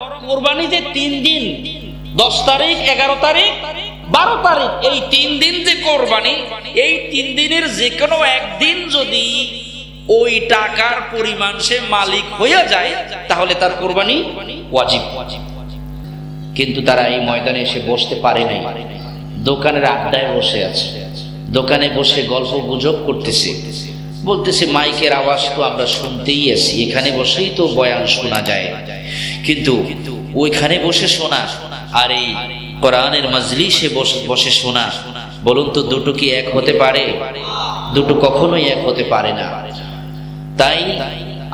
কোরবানি যে 3 দিন, 10 তারিখ, 11 তারিখ, 12 তারিখ, এই 3 দিন যে কোরবানি, এই 3 দিনের যে কোনো একদিন যদি ওই টাকার পরিমাণ সে মালিক হয়ে যায় তাহলে তার কোরবানি ওয়াজিব। কিন্তু তারা এই ময়দানে এসে বসতে পারে নাই, দোকানের আড্ডায় বসে আছে, দোকানে বসে গল্প গুজব করতেছে, বলতেছে মাইকের আওয়াজ তো আমরা শুনতেই আছি, এখানে বসেই তো বয়ান শোনা যায়, কিন্তু ওইখানে বসে শোনা আর এই কোরআনের মাজলিসে বসে শোনা, বলুন তো দুটো কি এক হতে পারে? দুটো কখনোই এক হতে পারে না। তাই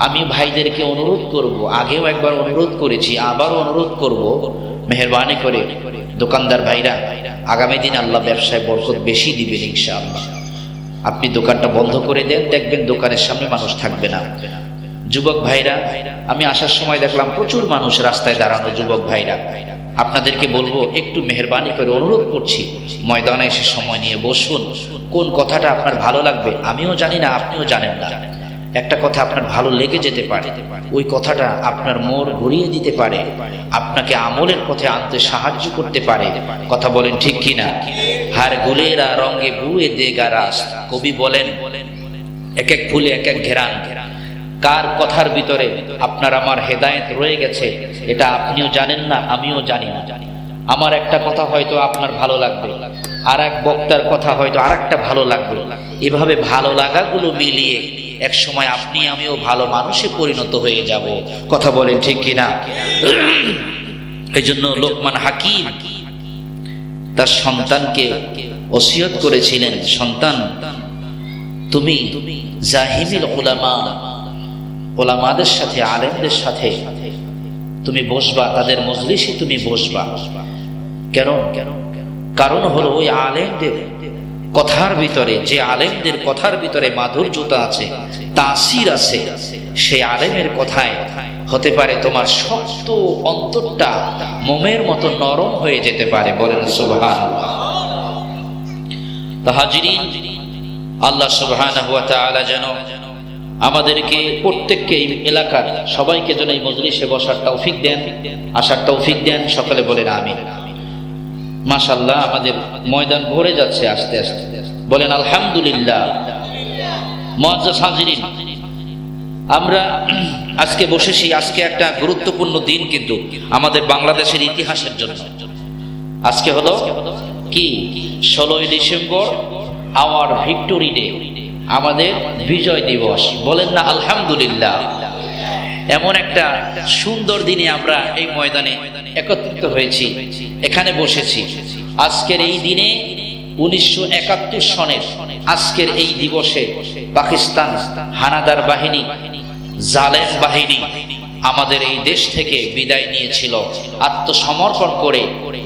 আমি ভাইদেরকে অনুরোধ করব, আগেও একবার অনুরোধ করেছি, আবারও অনুরোধ করব, মেহেরবানি করে দোকানদার ভাইরা, আগামী দিন আল্লাহ ব্যবসায় বরকত বেশি দিবেন ইনশাআল্লাহ। আপনি দোকানটা বন্ধ করে দেন, দেখবেন দোকানের সামনে মানুষ থাকবে না। যুবক ভাইরা, আমি আসার সময় দেখলাম প্রচুর মানুষ রাস্তায় দাঁড়ানো। যুবক ভাইরা, আপনাদেরকে বলবো একটু মেহেরবানি করে অনুরোধ করছি, ময়দানে এসে সময় নিয়ে বসুন। কোন কথাটা আপনার ভালো লাগবে আমিও জানি না, আপনিও জানেন না। একটা কথা আপনার ভালো লেগে যেতে পারে, ওই কথাটা আপনার মোড় ঘুরিয়ে দিতে পারে, আপনাকে আমলের পথে আনতে সাহায্য করতে পারে। কথা বলেন ঠিক কিনা? হার গুলেরা রঙে বুয়ে দেগা রাস, কবি বলেন এক এক ফুলে এক এক ঘেরান। কার কথার ভিতরে আপনার আমার হেদায়েত রয়ে গেছে এটা আপনিও জানেন না, আমিও জানি না। আমার একটা কথা হয়তো আপনার ভালো লাগবে, আর এক বক্তার কথা হয়তো আর একটা ভালো লাগবে। এভাবে ভালো লাগাগুলো মিলিয়ে এক সময় আপনি আমিও ভালো মানুষে পরিণত হয়ে যাব। কথা বলেন ঠিক কিনা? এই জন্য লোকমান হাকিম তার সন্তানকে ওসিয়ত করেছিলেন, সন্তান তুমি জাহিমিল উলামা, ওলামাদের সাথে, আলেমদের সাথে তুমি বসবা, তাদের মজলিসে তুমি বসবা। কেন? কারণ হলো ওই আলেমদের কথার ভিতরে, যে আলেমদের কথার ভিতরে মাধুর্যতা আছে, তাসির আছে, সেই আলেমের কথায় হতে পারে তোমার শক্ত অন্তরটা মোমের মতো নরম হয়ে যেতে পারে। বলেন সুবহানাল্লাহ। তাহাজিরিন, আল্লাহ সুবহানাহু ওয়া তাআলা যেন আমাদেরকে প্রত্যেককে, এই এলাকার সবাইকে যেন এই মজলিসে বসার তৌফিক দেন, আসার তৌফিক দেন। সকলে বলেন আমিন। মাশাআল্লাহ, আমাদের ময়দান ভরে যাচ্ছে আস্তে আস্তে। বলেন আলহামদুলিল্লাহ। মুআজ্জাজ হাজিরিন, আমরা আজকে বসেছি, আজকে একটা গুরুত্বপূর্ণ দিন কিন্তু আমাদের বাংলাদেশের ইতিহাসের জন্য। আজকে হলো কি? 16ই ডিসেম্বর, আওয়ার ভিক্টোরি ডে, আমাদের বিজয় দিবস। বলেন না আলহামদুলিল্লাহ। এমন একটা সুন্দর দিনে আমরা এই ময়দানে একত্রিত হয়েছি, এখানে বসেছি। আজকের এই দিনে 1971 সনের আজকের এই দিবসে পাকিস্তান হানাদার বাহিনী, জালেম বাহিনী আমাদের এই দেশ থেকে বিদায় নিয়েছিল, আত্মসমর্পণ করে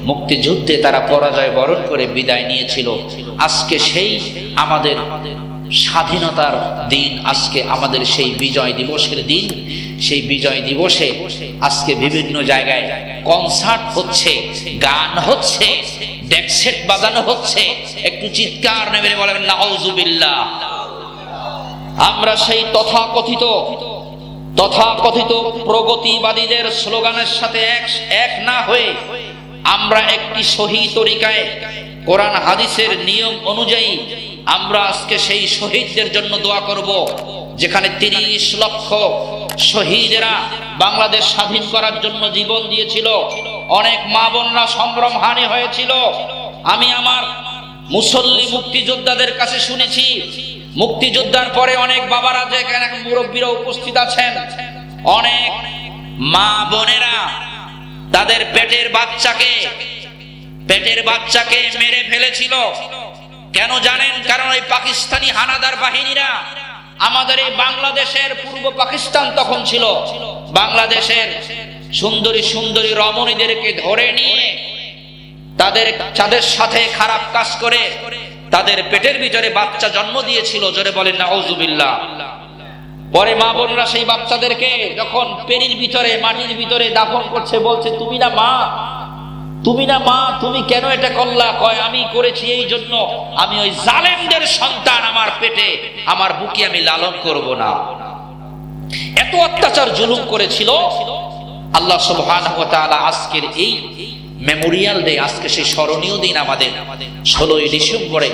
মুক্তিযুদ্ধে তারা পরাজয় বরণ করে বিদায় নিয়েছিল। আজকে সেই আমাদের স্বাধীনতার দিন, আজকে আমাদের সেই বিজয় দিবসের দিন। সেই বিজয় দিবসে আজকে বিভিন্ন জায়গায় কনসার্ট হচ্ছে, গান হচ্ছে, ডেক সেট বাজানো হচ্ছে। একটু চিৎকার নেবে বলেন নাউজুবিল্লাহ। আমরা সেই তথাকথিত প্রগতিবাদীদের স্লোগানের সাথে এক না হয়ে আমরা একটি সহি তরিকায় কোরআন হাদিসের নিয়ম অনুযায়ী আমরা আজকে সেই শহীদদের জন্য দোয়া করব, যেখানে 30 লক্ষ শহীদেরা বাংলাদেশ স্বাধীন করার জন্য জীবন দিয়েছিল। অনেক মা বোনরা সম্ভ্রমহানি হয়েছিল। আমি আমার মুসল্লি মুক্তিযোদ্ধাদের কাছে শুনেছি, মুক্তিযোদ্ধার পরে অনেক বাবারা, যে এখানে মুরব্বীরা উপস্থিত আছেন, অনেক মা বোনেরা তাদের পেটের বাচ্চাকে মেরে ফেলেছিল। কেন জানেন? কারণ এই পাকিস্তানি হানাদার বাহিনীরা আমাদের এই বাংলাদেশের, পূর্ব পাকিস্তান তখন ছিল, বাংলাদেশের সুন্দরী সুন্দরী রমণীদেরকে ধরে নিয়ে তাদের সাথে খারাপ কাজ করে তাদের পেটের ভিতরে বাচ্চা জন্ম দিয়েছিল। জোরে বলেন নাউজুবিল্লাহ। পরে মা বোনরা সেই বাচ্চাদেরকে যখন পেরির ভিতরে, মাটির ভিতরে দাফন করছে, বলছে তুমি না মা, তুমি কেন এটা করলা? কয় আমি করেছি এই জন্য, আমি ওই জালেমদের সন্তান, আমার পেটে, আমার বুকে আমি লালন করব না। এত অত্যাচার জুলুম করেছিল আল্লাহ সুবহানাহু ওয়া তাআলা আজকের এই মেমোরিয়াল ডে, আজকে সেই স্মরণীয় দিন আমাদের 16ই ডিসেম্বরে,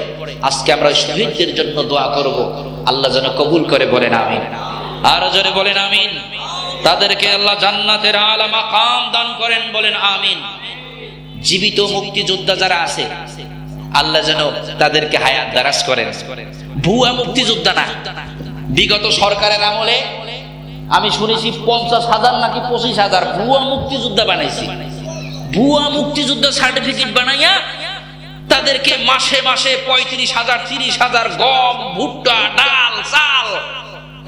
আজকে আমরা শহীদদের জন্য দোয়া করব, আল্লাহ যেন কবুল করে, বলেন আমিন। আর জোরে বলেন আমিন। তাদেরকে আল্লাহ জান্নাতের আলা মাকাম দান করেন, বলেন আমিন। জীবিত মুক্তিযোদ্ধা যারা আছে আল্লাহ যেন তাদেরকে হায়াত দারাজ করেন। ভুয়া মুক্তিযোদ্ধা না। বিগত সরকারের আমলে আমি শুনেছি 50,000 নাকি 25,000 ভুয়া মুক্তিযোদ্ধা বানাইছি। ভুয়া মুক্তিযোদ্ধা সার্টিফিকেট বানাইয়া তাদেরকে মাসে মাসে 35,000 30,000 গম, ভুট্টা, ডাল, চাল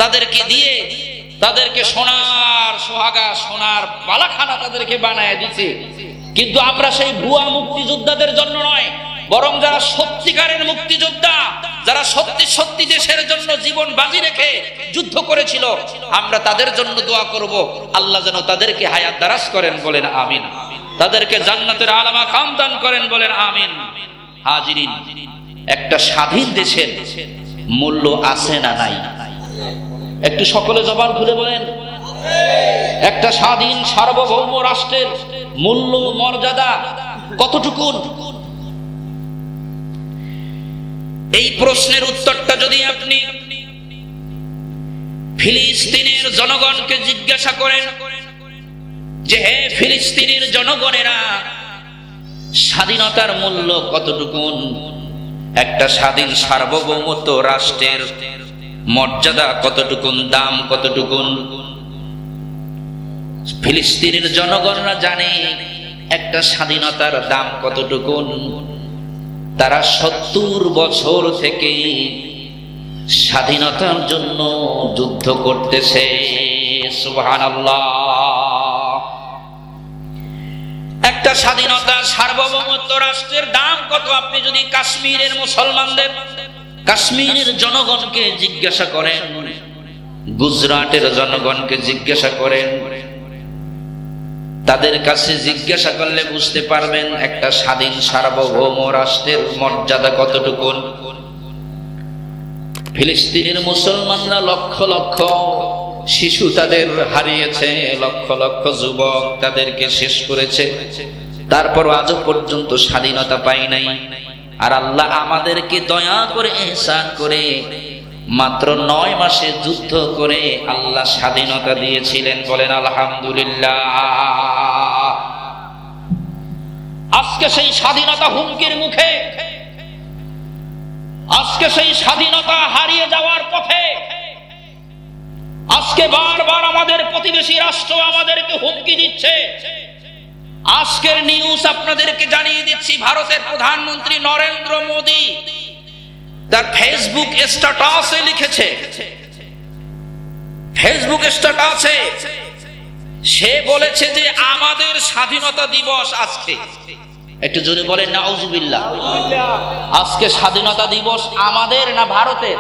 তাদেরকে দিয়ে তাদেরকে সোনার সোহাগা, সোনার বালাখানা তাদেরকে বানায় দিচ্ছে। কিন্তু আমরা সেই ভুয়া মুক্তিযোদ্ধাদের জন্য নয়, বরং যারা সত্যিকারের মুক্তিযোদ্ধা, যারা সত্যি সত্যি দেশের জন্য জীবন বাজি রেখে যুদ্ধ করেছিল, আমরা তাদের জন্য দোয়া করব, আল্লাহ যেন তাদেরকে হায়াত দারাজ করেন, বলেন আমিন। তাদেরকে জান্নাতের আলা মাকাম দান করেন, বলেন আমিন। হাজিরিন, একটা স্বাধীন দেশের মূল্য আছে না নাই? একটু সকলে জবান খুলে বলেন। একটা স্বাধীন সার্বভৌম রাষ্ট্রের মূল্য মর্যাদা কতটুকুন? এই প্রশ্নের উত্তরটা যদি আপনি ফিলিস্তিনের জনগণকে জিজ্ঞাসা করেন যে হে ফিলিস্তিনের জনগণেরা, স্বাধীনতার মূল্য কতটুকুন, একটা স্বাধীন সার্বভৌমত্ব রাষ্ট্রের মর্যাদা কতটুকুন, দাম কতটুকুন, ফিলিস্তিনের জনগণরা জানে একটা স্বাধীনতার দাম কতটুকুন। তারা 70 বছর থেকে স্বাধীনতার জন্য যুদ্ধ করতেছে। সুবহানাল্লাহ। একটা স্বাধীনতা সার্বভৌমত্ব রাষ্ট্রের দাম কত? আপনি যদি কাশ্মীরের মুসলমানদের, কাশ্মীরের জনগণকে জিজ্ঞাসা করেন, গুজরাটের জনগণকে জিজ্ঞাসা করেন, তাদের কাছে জিজ্ঞাসা করলে বুঝতে পারবেন একটা স্বাধীন সার্বভৌম রাষ্ট্রের মর্যাদা কতটুকু। ফিলিস্তিনের মুসলমানরা লক্ষ লক্ষ শিশু তাদের হারিয়েছে, লক্ষ লক্ষ যুবক তাদেরকে শেষ করেছে, তারপর আজও পর্যন্ত স্বাধীনতা পাই নাই। আর আল্লাহ আমাদেরকে দয়া করে ইহসান করে মাত্র 9 মাসে যুদ্ধ করে আল্লাহ স্বাধীনতা দিয়েছিলেন, বলেন আলহামদুলিল্লাহ। আজকে সেই স্বাধীনতা হুমকির মুখে, আজকে সেই স্বাধীনতা হারিয়ে যাওয়ার পথে। আজকে বারবার আমাদের প্রতিবেশী রাষ্ট্র আমাদেরকে হুমকি দিচ্ছে। আজকের নিউজ আপনাদেরকে জানিয়ে দিচ্ছি, ভারতের প্রধানমন্ত্রী নরেন্দ্র মোদী তার ফেসবুক স্ট্যাটাসে লিখেছে, ফেসবুক স্ট্যাটাসে সে বলেছে যে আমাদের স্বাধীনতা দিবস আজকে। একটু জোরে বলেন নাউজুবিল্লাহ। আজকে স্বাধীনতা দিবস আমাদের না ভারতের?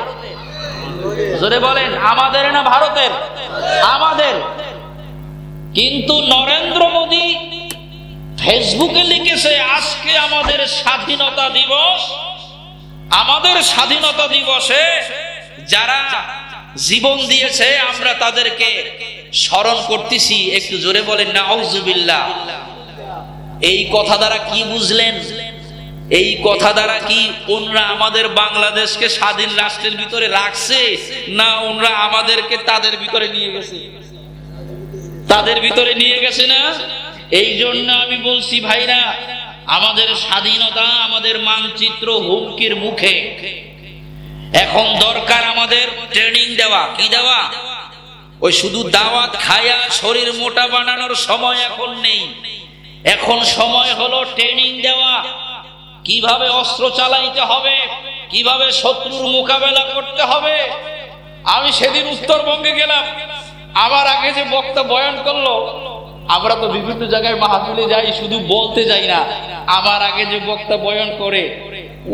জোরে বলেন, আমাদের না ভারতের? আমাদের। কিন্তু নরেন্দ্র মোদী ফেসবুকে লিখেছে আজকে আমাদের স্বাধীনতা দিবস। আমাদের স্বাধীনতা দিবসে যারা জীবন দিয়েছে আমরা তাদেরকে স্মরণ করতেছি। একটু জোরে বলেন নাউজুবিল্লাহ। এই কথা দ্বারা কি বুঝলেন? এই কথা দ্বারা কি ওনরা আমাদের বাংলাদেশকে স্বাধীন রাষ্ট্রের ভিতরে রাখছে, না ওনরা আমাদেরকে তাদের ভিতরে নিয়ে গেছে? তাদের ভিতরে নিয়ে গেছে না? এই জন্য আমি বলছি ভাইরা, আমাদের স্বাধীনতা, আমাদের মানচিত্র হুমকির মুখে। এখন দরকার আমাদের ট্রেনিং দেওয়া। কি দেওয়া? ওই শুধু দাওয়াত খায়া শরীর মোটা বানানোর সময় এখন নেই। এখন সময় হলো ট্রেনিং দেওয়া, কিভাবে অস্ত্র চালাইতে হবে, কিভাবে শত্রুর মোকাবেলা করতে হবে। আমি সেদিন উত্তরবঙ্গে গেলাম, আমার আগে যে বক্তা বয়ান করলো, আমরা তো বিভিন্ন জায়গায় মাহফিলে যাই, শুধু বলতে যাই না, আমার আগে যে বক্তা বয়ান করে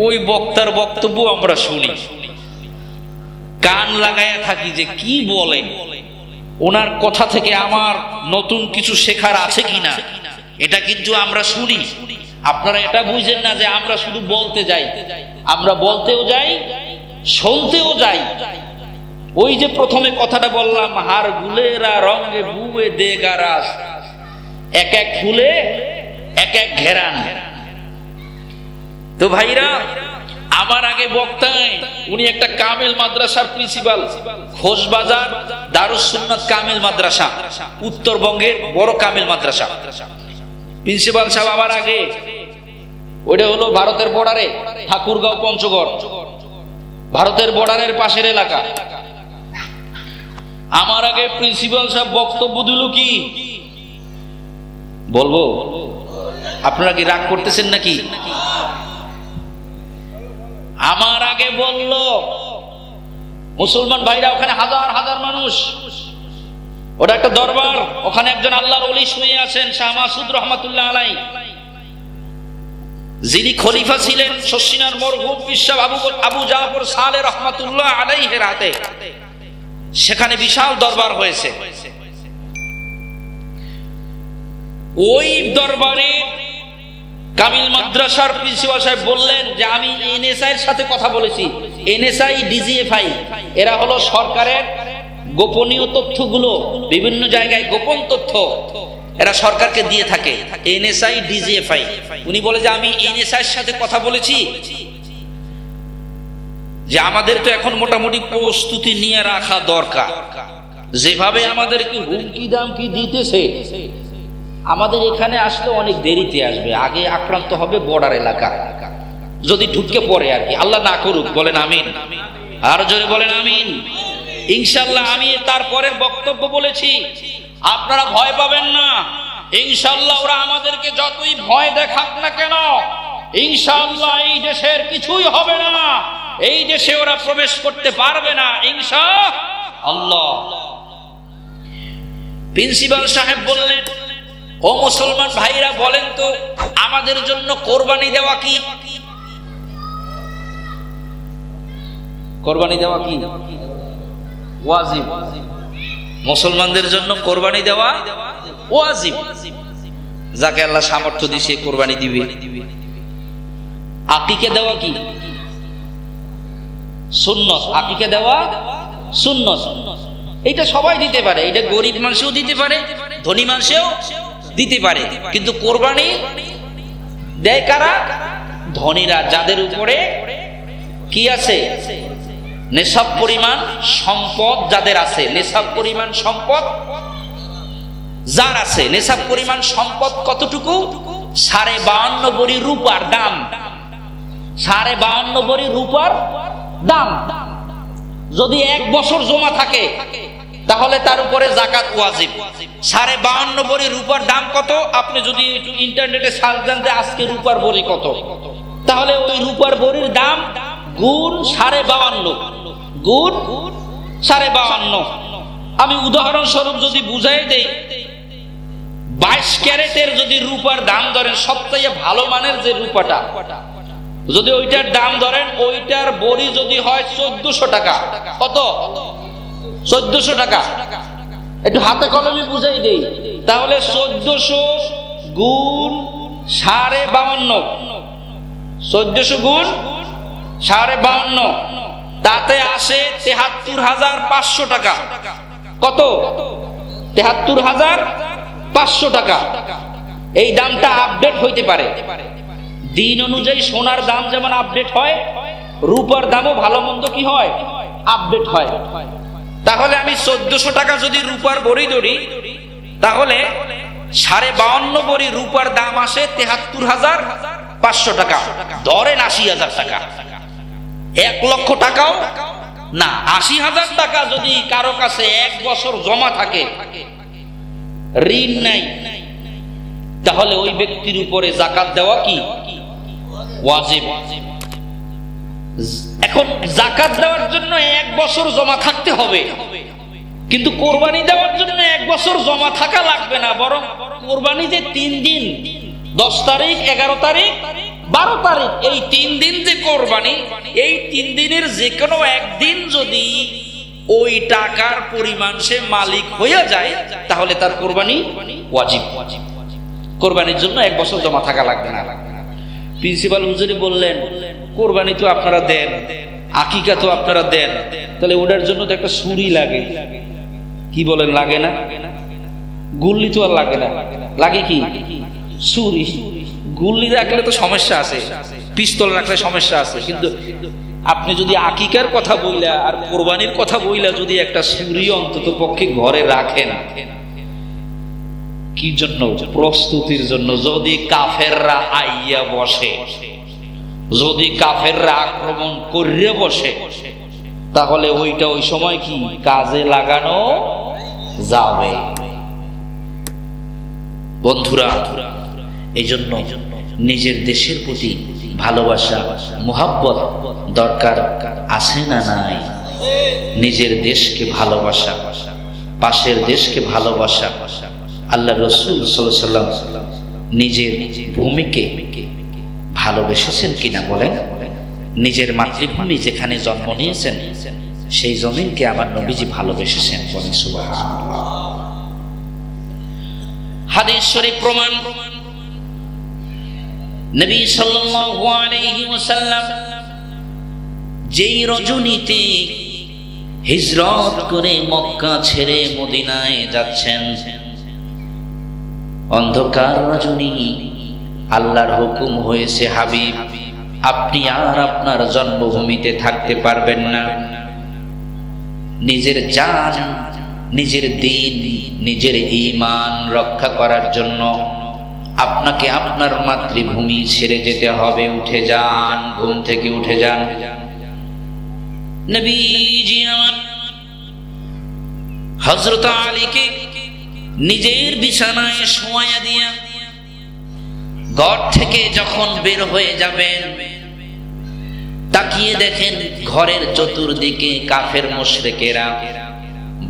ওই বক্তার বক্তব্য আমরা শুনি, কান লাগায়া থাকি যে কি বলে, ওনার কথা থেকে আমার নতুন কিছু শেখার আছে কিনা, এটা কিন্তু আমরা শুনি। আপনারা এটা বুঝেন না যে আমরা শুধু বলতে যাই, আমরা বলতেও যাই, শুনতেও যাই। ওই যে প্রথমে কথাটা বললাম, হার গুলেরা রঙে বুয়ে দেগারাস, এক এক ফুলে এক এক ঘেরান। তো ভাইরা, আমার আগে বক্তায় উনি একটা কামেল মাদ্রাসার প্রিন্সিপাল, খোশবাজার দারুস সুন্নাত কামেল মাদ্রাসা, উত্তরবঙ্গের বড় কামেল মাদ্রাসা। প্রিন্সিপাল সাহেব আমার আগে, ওইটা হলো ভারতের বর্ডারে, ঠাকুরগাঁও পঞ্চগড়, ভারতের বর্ডারের পাশের এলাকা। আমার আগে প্রিন্সিপাল সাহেব বক্তব্য দিল কি বলবো? আপনারা কি রাগ করতেছেন নাকি? আমার আগে বলল, মুসলমান ভাইরা, ওখানে হাজার হাজার মানুষ, ওটা একটা দরবার, ওখানে একজন আল্লাহর ওলি শুয়ে আছেন, শাহ মাসুদ রহমাতুল্লাহ আলাইহি, যিনি খলিফা ছিলেন শশিনার মরহুম পিসা আবু জাফর সালেহ রহমাতুল্লাহ আলাইহির হাতে। সেখানে বিশাল দরবার হয়েছে। ওই দরবারে কামিল মাদ্রাসার প্রিন্সিপাল সাহেব বললেন যে আমি এনএসআই এর সাথে কথা বলেছি। এনএসআই, ডিজিএফআই, এরা হলো সরকারের গোপনীয় তথ্যগুলো, বিভিন্ন জায়গায় গোপন তথ্য এরা সরকারকে দিয়ে থাকে, এনএসআই, ডিজিএফআই। উনি বলে যে আমি এনএসআই এর সাথে কথা বলেছি যে আমাদের তো এখন মোটামুটি প্রস্তুতি নিয়ে রাখা দরকার, যেভাবে আমাদেরকে হুমকি দামকি দিতেছে, আমাদের এখানে আসলে অনেক দেরিতে আসবে, আগে আক্রান্ত হবে বর্ডার এলাকা, যদি ঢুকে পড়ে আর কি, আল্লাহ না করুক, বলেন আমিন। আর জোরে বলেন আমিন। ইনশাআল্লাহ আমি তারপরের বক্তব্য বলেছি, আপনারা ভয় পাবেন না। ইনশাআল্লাহ ওরা আমাদেরকে যতই ভয় দেখাক না কেন, ইনশাআল্লাহ এই দেশের কিছুই হবে না, এই দেশে ওরা প্রবেশ করতে পারবে না ইনশাআল্লাহ। প্রিন্সিপাল সাহেব বললেন, ও মুসলমান ভাইরা, বলেন তো আমাদের জন্য কোরবানি দেওয়া কি? কোরবানি দেওয়া কি ওয়াজিব? মুসলমানদের জন্য কোরবানি দেওয়া ওয়াজিব। যাকে আল্লাহ সামর্থ্য দিয়েছে কোরবানি দিবে। আকিকা দেওয়া কি? সুন্নত। আকিকা দেওয়া সুন্নত। এটা সবাই দিতে পারে, এটা গরিব মানুষও দিতে পারে, ধনী মানুষও দিতে পারে, কিন্তু কোরবানি দেয় কারা? ধনীরা, যাদের উপরে কি আছে? নেশাব পরিমাণ সম্পদ যাদের আছে, নেশাব পরিমাণ সম্পদ যার আছে। নেশাব পরিমাণ সম্পদ কতটুকু? 52.5 ভরি রূপার দাম। 52.5 ভরি রূপার দাম। যদি 1 বছর জমা থাকে তাহলে তার উপরে যাকাত ওয়াজিব। 52.5 ভরি রূপার দাম কত? আপনি যদি একটু ইন্টারনেটে সার্চ দেন যে আজকে রূপার ভরি কত, তাহলে ওই রূপার ভরির দাম গুণ 52.5 গুণ 52.5। আমি উদাহরণস্বরূপ যদি বুঝাই দেই, 22 ক্যারেটের যদি রূপার দাম ধরেন, সবচেয়ে ভালো মানের যে রূপাটা, যদি ওইটার দাম ধরেন, ওইটার বড়ি যদি হয় 1400 টাকা। কত? 1400 টাকা। একটু হাতে কলমে বুঝাই দেই, তাহলে 1400 গুণ 52.5, 1400 গুণ 52.5, তাতে আসে 73,500 টাকা। কত? 73,500 টাকা। এই দামটা আপডেট হইতে পারে। দিন অনুযায়ী সোনার দাম যেমন আপডেট হয়, রূপার দামও ভালো মন্দ কি হয়? আপডেট হয়। তাহলে আমি 1400 টাকা যদি রূপার বড়ি ধরি, তাহলে 52.5 ভরি রূপার দাম আসে 73,500 টাকা। ধরেন 80,000 টাকা। 1 লক্ষ টাকাও না, 80,000 টাকা যদি কারো কাছে 1 বছর জমা থাকে, ঋণ নাই, তাহলে ওই ব্যক্তির উপরে যাকাত দেওয়া কি ওয়াজিব। এখন যাকাত দেওয়ার জন্য 1 বছর জমা থাকতে হবে, কিন্তু কোরবানি দেওয়ার জন্য 1 বছর জমা থাকা লাগবে না, বরং কোরবানি যে 3 দিন, 10 তারিখ, 11 তারিখ, 12 তারিখ, এই 3 দিন যে কোরবানি, এই 3 দিনের যে কোনো একদিন যদি ওই টাকার পরিমাণ সে মালিক হয়ে যায়, তাহলে তার কোরবানি ওয়াজিব। কোরবানির জন্য 1 বছর জমা থাকা লাগবে না। প্রিন্সিপাল হুজুরি বললেন, কোরবানি তো আপনারা দেন, আকিকা তো আপনারা দেন, তাহলে ওটার জন্য তো একটা ছুরি লাগে। কি বলেন, লাগে না? গুল্লি তো আর লাগে না, লাগে কি ছুরি। গুল্লি রাখলে তো সমস্যা আছে, পিস্তল রাখলে সমস্যা আছে, কিন্তু আপনি যদি আকিকার কথা বইলা আর কোরবানির কথা বইলা যদি একটা ছুরি অন্তত পক্ষে ঘরে রাখেন, কি জন্য? প্রস্তুতির জন্য। যদি কাফেররা আইয়া বসে, যদি কাফেররা আক্রমণ করে বসে, তাহলে ওইটা ওই সময় কি কাজে লাগানো যাবে। বন্ধুরা, এই জন্য নিজের দেশের প্রতি ভালোবাসা, মুহাব্বত দরকার আছে না নাই? নিজের দেশকে ভালোবাসা, পাশের দেশকে ভালোবাসা। আল্লাহ রাসূল সাল্লাল্লাহু আলাইহি ওয়াসাল্লাম নিজের ভূমিকে ভালোবেসেছেন কিনা বলেন? নিজের মাতৃভূমি যেখানে জন্ম নিয়েছেন সেই জমিনকে আমার নবীজি ভালোবেসেছেন, বলেন সুবহানাল্লাহ। হাদিস শরীফ প্রমাণ, নবী সাল্লাল্লাহু আলাইহি ওয়াসাল্লাম যেই রজনীতে হিজরত করে মক্কা ছেড়ে মদিনায় যাচ্ছেন, অন্ধকার রজনী, আল্লাহর হুকুম হয়েছে, হাবিব আপনি আর আপনার জন্মভূমিতে থাকতে পারবেন না। নিজের জান, নিজের দিন, নিজের ঈমান রক্ষা করার জন্য আপনাকে আপনার মাতৃভূমি ছেড়ে যেতে হবে। উঠে যান, ঘুম থেকে উঠে যান। নবীজি আমার হযরত আলীকে নিজের বিছানায় শোয়া দিয়া ঘর থেকে যখন বের হয়ে যাবেন, তাকিয়ে দেখেন ঘরের চতুর্দিকে কাফের মুশরিকেরা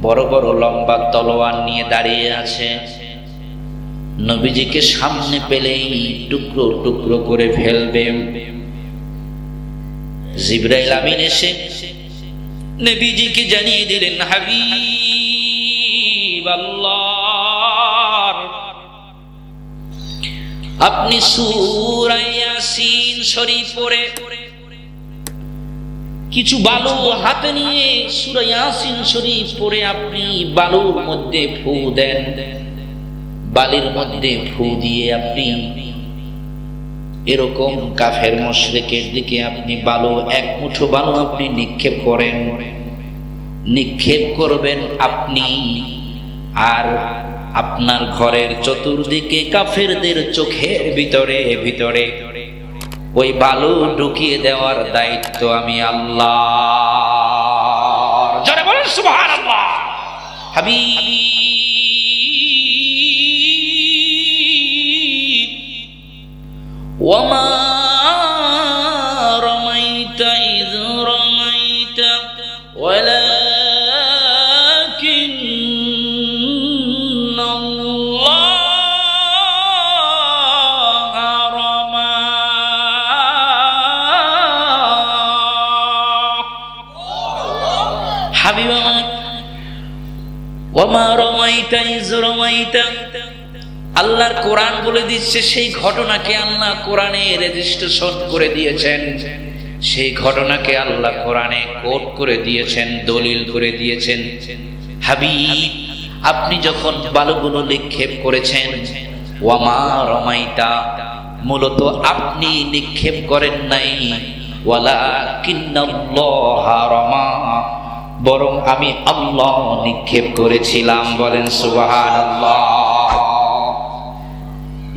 বড় বড় লম্বা তলোয়ার নিয়ে দাঁড়িয়ে আছে। নবীজিকে সামনে পেলেই টুকরো টুকরো করে ফেলবে। জিবরাইল আমিন এসে নবীজিকে জানিয়ে দিলেন, হাবিব আল্লাহ, আপনি সূরা ইয়াসিন শরীফ পড়ে কিছু বালু হাতে নিয়ে সূরা ইয়াসিন শরীফ পড়ে আপনি বালুর মধ্যে ফু দেন। বালির মধ্যে ফু দিয়ে আপনি এরকম কাফের মুশরিকের দিকে আপনি বালু, এক মুঠো বালু আপনি নিক্ষেপ করেন। নিক্ষেপ করবেন আপনি, আর আপনার ঘরের চতুর্দিকে কাফেরদের চোখের ভিতরে ভিতরে ওই বালু ঢুকিয়ে দেওয়ার দায়িত্ব আমি আল্লাহর। জোরে বলেন সুবহানাল্লাহ। হাবিব ওয়ামা রামাইতা ইয রামাইতা ওয়ালাকিন্নাল্লাহা রামা। হাবিব আমার ওয়ামা রামাইতা ইয রামাইতা, আল্লাহর কোরআন বলে দিচ্ছে সেই ঘটনাকে আল্লাহ কোরআনে রেজিস্ট্রেশন করে দিয়েছেন, সেই ঘটনাকে আল্লাহ কোরআনে কোট করে দিয়েছেন, দলিল করে দিয়েছেন। হাবিব আপনি যখন বালুগুলো নিক্ষেপ করেছেন, ওয়ামা রমাইতা, মূলত আপনি নিক্ষেপ করেন নাই, ওয়ালাকিন্নাল্লাহা রামা, বরং আমি আল্লাহ নিক্ষেপ করেছিলাম। বলেন সুবহানাল্লাহ।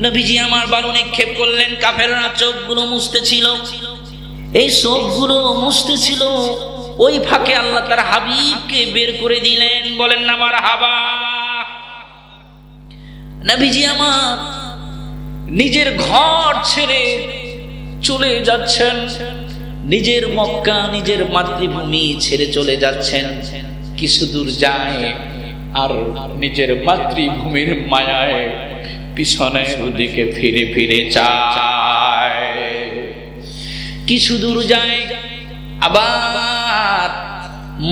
নবীজি আমার বালু নিক্ষেপ করলেন, কাফেররা চোখগুলো মুছতেছিল। এই চোখগুলো মুছতেছিল, ওই ফাঁকে আল্লাহ তার হাবিবকে বের করে দিলেন। বলেন না মারহাবা। নবীজি আমার নিজের ঘর ছেড়ে চলে যাচ্ছেন, নিজের মক্কা, নিজের মাতৃভূমি ছেড়ে চলে যাচ্ছেন। কিছু দূর যায় আর নিজের মাতৃভূমির মায়ায় পিছনের দিকে ফিরে ফিরে চায়। কিছু দূর যায়, আবার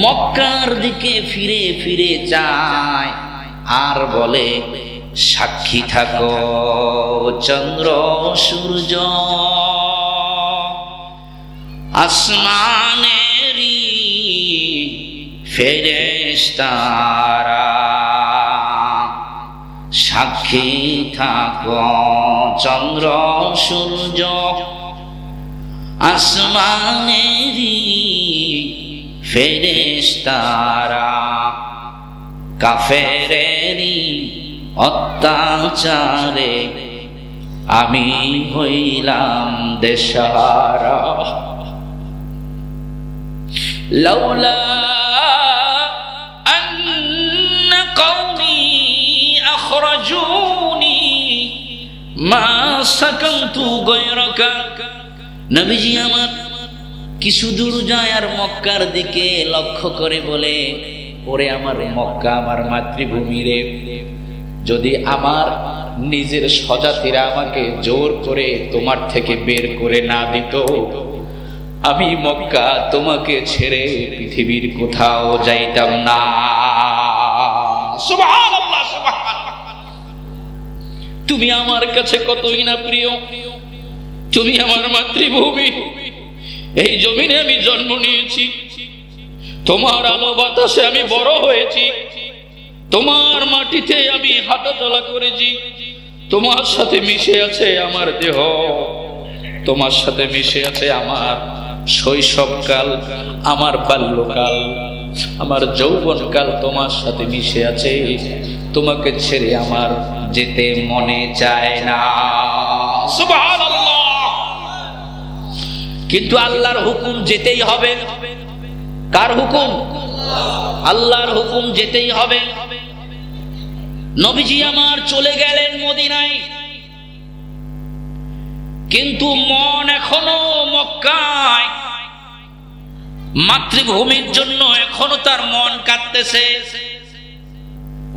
মক্কার দিকে ফিরে ফিরে যায় আর বলে, সাক্ষী থাকো চন্দ্র সূর্য, আসমানেরই ফেরেশতারা, সাক্ষী থাকো চন্দ্র সূর্য আসমানেরি ফেরেশতারা কাফেরেরি অত্যাচারে আমি হইলাম দেশহারা। লাউলা আন্না কওমি আখরাজুনি মা সাকানতু গায়রাকা। নবীজি আমার কিছু দূর যায় আর মক্কার দিকে লক্ষ্য করে বলে, ওরে আমার মক্কা, আমার মাতৃভূমি রে, যদি আমার নিজের স্বজাতিরা আমাকে জোর করে তোমার থেকে বের করে না দিত, আমি মক্কা তোমাকে ছেড়ে পৃথিবীর কোথাও যাইতাম না। সুবহানাল্লাহ, সুবহানাল্লাহ। তুমি আমার কাছে কতই না প্রিয়, তুমি আমার মাতৃভূমি। এই জমিনে আমি জন্ম নিয়েছি, তোমার আলো বাতাসে আমি বড় হয়েছি, তোমার মাটিতে আমি হাঁটা চলা করেছি, তোমার সাথে মিশে আছে আমার দেহ, তোমার সাথে মিশে আছে আমার শৈশবকাল, আমার বাল্যকাল, আমার যৌবনকাল তোমার সাথে মিশে আছে। তোমাকে ছেড়ে আমার যেতে মনে চায় না। সুবহানাল্লাহ। কিন্তু আল্লাহর হুকুম যেতেই হবে। কার হুকুম? আল্লাহর হুকুম যেতেই হবে। নবীজি আমার চলে গেলেন মদিনায়, কিন্তু মন এখনো মক্কায়। মাতৃভূমির জন্য এখনো তার মন কাঁদতেছে।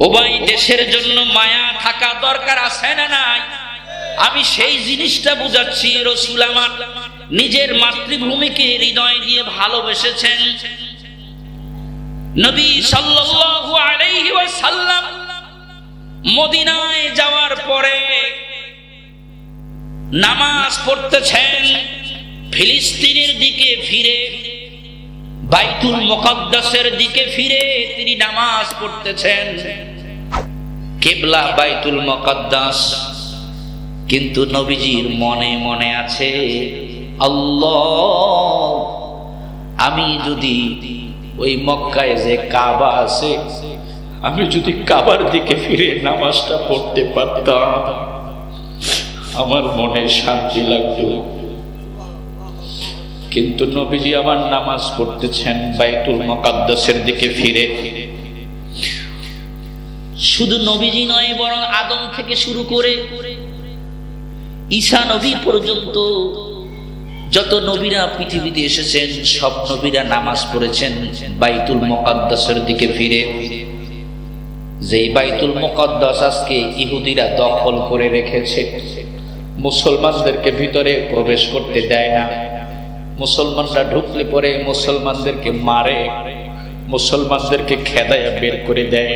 ও ভাই, দেশের জন্য মায়া থাকা দরকার আছে না নাই? আমি সেই জিনিসটা বুঝাচ্ছি। রাসূল আমার নিজের মাতৃভূমিকে হৃদয় দিয়ে ভালোবেসেছেন। নবী সাল্লাল্লাহু আলাইহি ওয়াসাল্লাম মদিনায় যাওয়ার পরে নামাজ পড়তেছেন, ফিলিস্তিনের দিকে ফিরে, বাইতুল মুকাদ্দাসের দিকে ফিরে তিনি নামাজ পড়তেছেন। কিবলা বাইতুল মুকাদ্দাস, কিন্তু নবীজির মনে মনে আছে, আল্লাহ, আমি যদি ওই মক্কায় যে কাবা আছে, আমি যদি কাবার দিকে ফিরে নামাজটা পড়তে পারতাম, আমার মনে শান্তি লাগতো। কিন্তু নবীজি আমার নামাজ পড়তেছেন বাইতুল মুকাদ্দাসের দিকে ফিরে। শুধু নবীজি নয়, বরং আদম থেকে শুরু করে ঈসা নবী পর্যন্ত যত নবীরা পৃথিবীতে এসেছেন, সব নবীরা নামাজ পড়েছেন বাইতুল মুকাদ্দাসের দিকে ফিরে। যে বাইতুল মুকাদ্দাস আজকে ইহুদিরা দখল করে রেখেছে, মুসলমানদেরকে ভিতরে প্রবেশ করতে দেয় না। মুসলমানরা ঢুকলে পরে মুসলমানদেরকে মারে, মুসলমানদেরকে খেদায়া বের করে দেয়।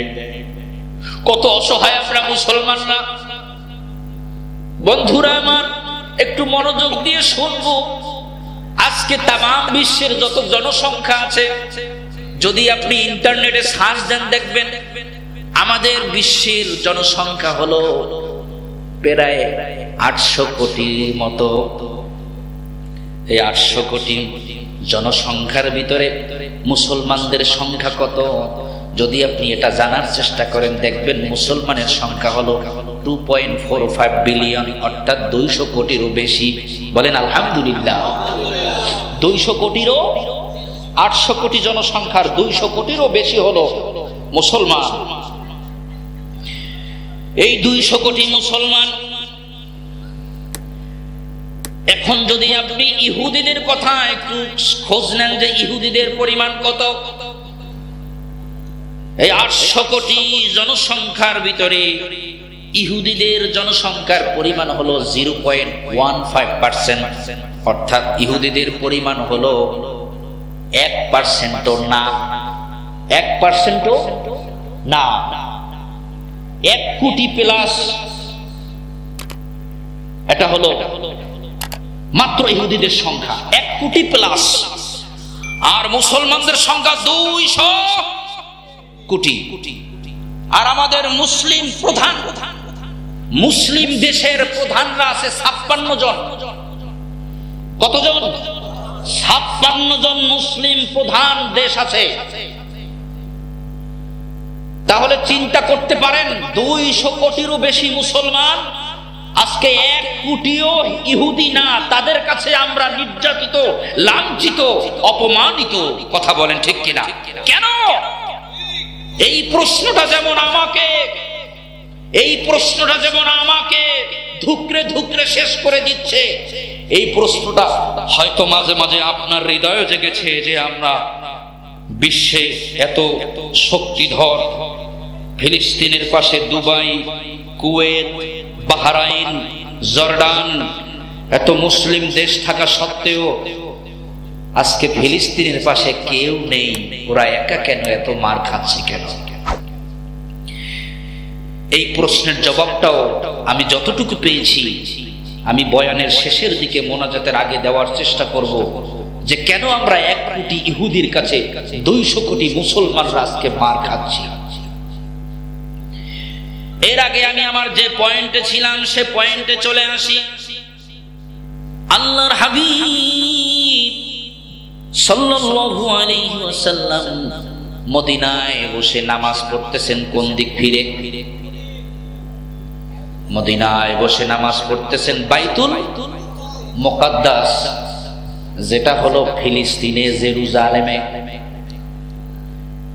কত অসহায় আমরা মুসলমানরা। বন্ধুরা আমার, একটু মনোযোগ দিয়ে শুনবো। আজকে তামাম বিশ্বের যত জনসংখ্যা আছে, যদি আপনি ইন্টারনেটে সার্চ দেন, দেখবেন আমাদের বিশ্বের জনসংখ্যা হলো প্রায় 800 কোটির মতো। এই 800 কোটি জনসংখ্যার ভিতরে মুসলমানদের সংখ্যা কত? যদি আপনি এটা জানার চেষ্টা করেন, দেখবেন মুসলমানের সংখ্যা হলো 2.45 বিলিয়ন, অর্থাৎ 200 কোটিরও বেশি। বলেন আলহামদুলিল্লাহ। 200 কোটিরও, 800 কোটি জনসংখ্যার 200 কোটিরও বেশি হলো মুসলমান। এই 200 কোটি মুসলমান, এখন যদি আপনি ইহুদিদের কথা একটু খোঁজ নেন যে ইহুদিদের পরিমাণ কত, এই 800 কোটি জনসংখ্যার ভিতরে ইহুদিদের জনসংখ্যার পরিমাণ হলো 0.15%, অর্থাৎ ইহুদিদের পরিমাণ হলো 1%ও না, 1%ও না। 1 কোটি প্লাস, এটা হলো মাত্র ইহুদিদের সংখ্যা 1 কোটি প্লাস। আর মুসলমানদের সংখ্যা 200 কোটি। আর আমাদের মুসলিম প্রধান মুসলিম দেশের প্রধানরা আছে 56 জন। কতজন? 56 জন মুসলিম প্রধান দেশ আছে। তাহলে চিন্তা করতে পারেন 200 কোটিরও বেশি মুসলমান, আজকে 1 কোটিও ইহুদি না, তাদের কাছে আমরা নির্যাতিত, লাঞ্ছিত, অপমানিত। কথা বলেন ঠিক কিনা? কেন? এই প্রশ্নটা যেমন আমাকে ধুকরে ধুকরে শেষ করে দিচ্ছে, এই প্রশ্নটা হয়তো মাঝে মাঝে আপনার হৃদয়ে জেগেছে যে আমরা বিশ্বে এত শক্তিধর, ফিলিস্তিনের পাশে দুবাই, কুয়েত, বাহরাইন, জর্ডান, এত মুসলিম দেশ থাকা সত্ত্বেও আজকে ফিলিস্তিনের পাশে কেউ নেই। ওরা একা কেন এত মার খাচ্ছে কেন? এই প্রশ্নের জবাবটাও আমি যতটুকু পেয়েছি আমি বয়ানের শেষের দিকে মোনাজাতের আগে দেওয়ার চেষ্টা করব, যে কেন আমরা 1 কোটি ইহুদির কাছে 200 কোটি মুসলমানরা আজকে মার খাচ্ছি। এর আগে আমি আমার যে পয়েন্টে ছিলাম সে পয়েন্টে চলে আসি। আল্লাহর হাবিব সাল্লাল্লাহু আলাইহি ওয়াসাল্লাম মদিনায় বসে নামাজ পড়তেছেন কোন দিক ফিরে? মদিনায় বসে নামাজ পড়তেছেন বাইতুল মুকাদ্দাস, যেটা হলো ফিলিস্তিনে, জেরুজালেমে।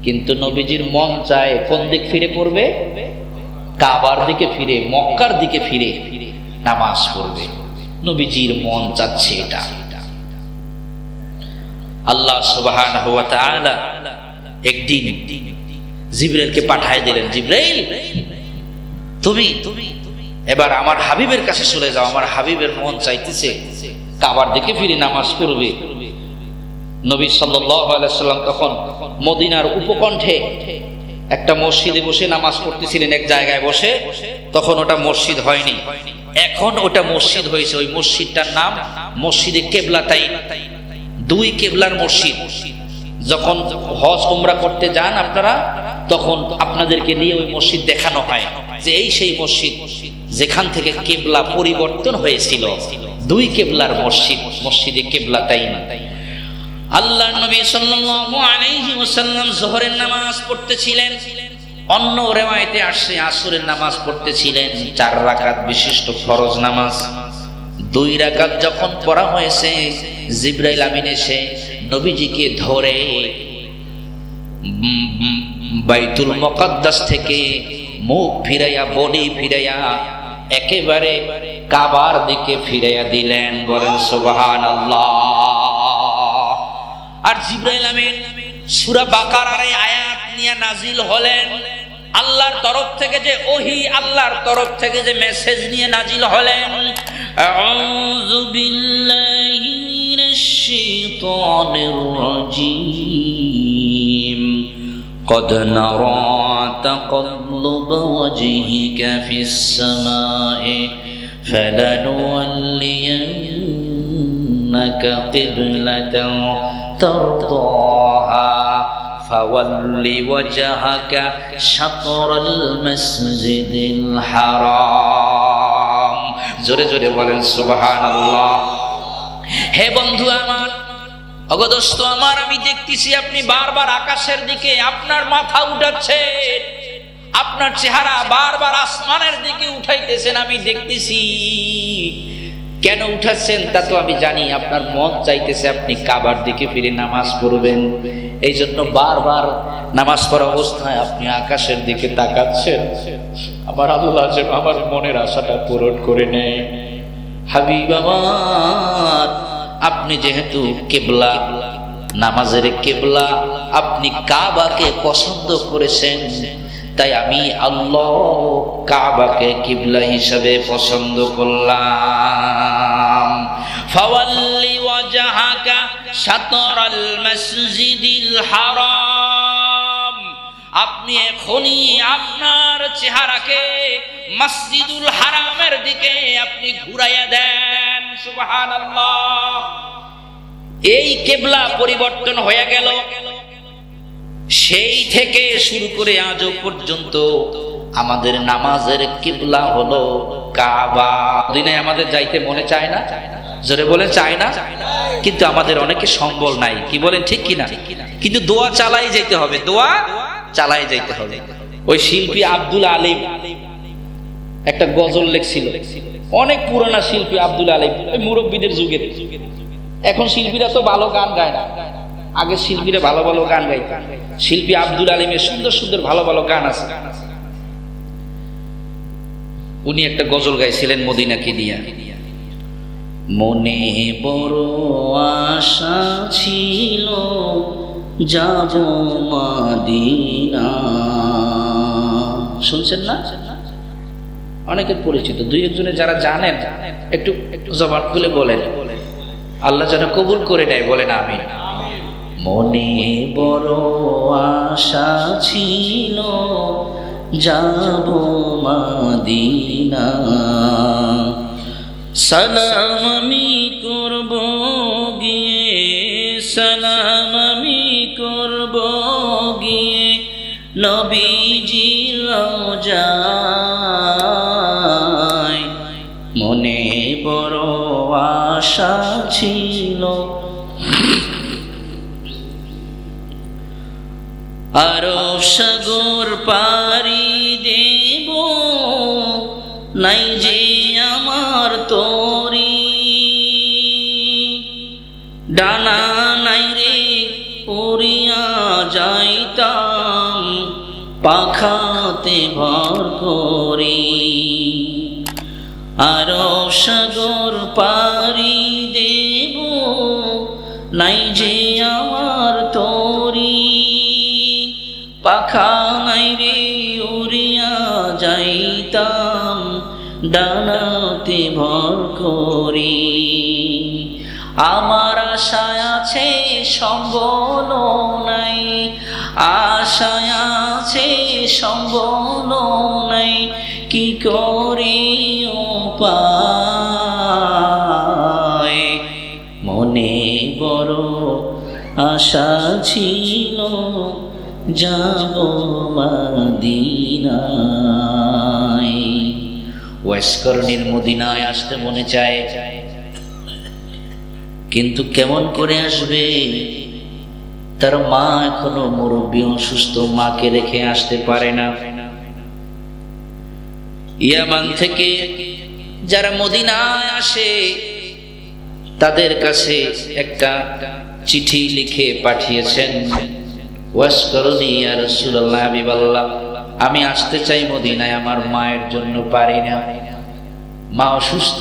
কিন্তু নবীজির মন চায় কোন দিক ফিরে পড়বে? কাবার দিকে ফিরে, মক্কার দিকে ফিরে নামাজ পড়বে। নবীজির মন চাচ্ছে এটা। আল্লাহ সুবহানাহু ওয়া তাআলা একদিন জিবরাইলকে পাঠিয়ে দিলেন, জিবরাইল তুমি এবার আমার হাবিবের কাছে চলে যাও, আমার হাবিবের মন চাইতেছে কাবার দিকে ফিরে নামাজ পড়বে। নবী সাল্লাল্লাহু আলাইহি ওয়াসাল্লাম তখন মদিনার উপকণ্ঠে একটা মসজিদে বসে নামাজ পড়তেছিলেন, এক জায়গায় বসে। তখন ওটা মসজিদ হয়নি, এখন ওটা মসজিদ হয়েছে। ওই মসজিদটার নাম মসজিদে কেবলাতাইন, 2 কেবলার মসজিদ। যখন হজ উমরা করতে যান আপনারা, তখন আপনাদেরকে নিয়ে ওই মসজিদ দেখানো হয় যে এই সেই মসজিদ যেখান থেকে কেবলা পরিবর্তন হয়েছিল, 2 কেবলার মসজিদ, মসজিদে কেবলাতাইন। আল্লাহর নবী সাল্লাল্লাহু আলাইহি ওয়াসাল্লাম যোহরের নামাজ পড়তেছিলেন, অন্য রিওয়ায়াতে আসছে আসরের নামাজ পড়তেছিলেন, 4 রাকাত বিশিষ্ট ফরজ নামাজ। 2 রাকাত যখন পড়া হয়েছে, জিবরাইল আমিন এসে নবীজিকে ধরে বাইতুল মুকাদ্দাস থেকে মুখ ফিরাইয়া, বডি ফিরাইয়া একেবারে কাবার দিকে ফিরাইয়া দিলেন। বলেন সুবহানাল্লাহ। আর জিবরাইল আমিন সূরা বাকারার এই আয়াত নিয়ে নাজিল হলেন। আল্লাহর তরফ থেকে যে ওহী, আল্লাহর তরফ থেকে যে মেসেজ নিয়ে নাজিল হলেন, আউযু বিল্লাহি মিনাশ শাইতানির রাজীম, قد نرى تقلب وجهك في السماء فلنولينك قبلة ترضاها فول وجهك شطر المسجد الحرام। জোরে জোরে বলেন সুবহানাল্লাহ। হে বন্ধু আমার, অগদস্ত আমার, আমি দেখতেছি আপনি বারবার আকাশের দিকে আপনার মাথা উঠাচ্ছেন, আপনার চেহারা বারবার আসমানের দিকে উঠাইতেছেন। আমি দেখতেছি কেন উঠাচ্ছেন তা তো আমি জানি, আপনার মন চাইতেছে আপনি কাবার দিকে ফিরে নামাজ পড়বেন। এই জন্য বারবার নামাজ পড়া অবস্থায় আপনি আকাশের দিকে তাকাচ্ছেন। আমার আল্লাহ যে আমার মনের আশাটা পূরণ করে নেয়। হাবিব আমার, আপনি যেহেতু কেবলা, নামাজের কেবলা, আপনি কাবাকে পছন্দ করেছেন, তাই আমি আল্লাহ কাবাকে কিবলা হিসাবে পছন্দ করলাম। ফাওয়াল্লি ওয়াজহাকা শাতরাল মাসজিদিল হারাম, আপনি এখনই আপনার চেহারাকে মসজিদুল হারামের দিকে আপনি ঘুরাইয়া দেন। সুবহানাল্লাহ। এই কিবলা পরিবর্তন হয়ে গেল। সেই থেকে শুরু করে আজও পর্যন্ত আমাদের নামাজের কিবলা হলো কাবা। মদিনায় আমাদের যাইতে মনে চায় না? জোরে বলে চায় না? কিন্তু আমাদের অনেকে সম্বল নাই, কি বলেন ঠিক কিনা? কিন্তু দোয়া চালাই যেতে হবে, দোয়া চালাই যেতে হবে। ওই শিল্পী আব্দুল আলিম একটা গজল লিখছিল, অনেক পুরোনো শিল্পী আব্দুল আলিম, ওই মুরব্বীদের যুগের। এখন শিল্পীরা তো ভালো গান গায় না, আগে শিল্পীরা ভালো ভালো গান গাইত। শিল্পী আব্দুল আলিমের সুন্দর সুন্দর ভালো ভালো গান আছে। উনি একটা গজল গাইছিলেন মদিনাকে নিয়ে। মনে বড় আশা ছিল যাব মদিনা। শুনছেন না? অনেকের পরিচিত, দুই একজনে যারা জানেন একটু একটু জবান খুলে বলেন, আল্লাহ যেন কবুল করে নেয়, বলেন আমিন। মনে বড় আশা ছিল যাব মদিনা, সালাম আমি করব গিয়ে, সালাম আমি করব গিয়ে নবীজির রওজায়। মনে বড় আশা ছিল আরব সাগর পাড়ি দেব, নাই যে আমার তরি, ডানা নাই রে উড়িয়া যাইতাম পাখাতে ভর করি। আরব সাগর পাড়ি দেব, নাই যে আমার তরি, পাখা নাই রে উড়িয়া যাইতাম ডানাতে ভর করি। আমার আশায় আছে সম্বল নাই, আশায় আছে সম্বল নাই, কি করি উপায়। মনে বড় আশা ছিল যাব মদিনায়। ওয়াইসকরণীর মদিনায় আসতে মনে চায়, কিন্তু কেমন করে আসবে? তার মা এখনো মুরব্বী, অসুস্থ, মাকে রেখে আসতে পারে না। ইয়ামান থেকে যারা মদিনায় আসে তাদের কাছে একটা চিঠি লিখে পাঠিয়েছেন, ওয়াসকরণী ইয়া রাসূলুল্লাহ, হাবিবাল্লাহ, আমি আসতে চাই মদিনায়, আমার মায়ের জন্য পারি না, মা অসুস্থ,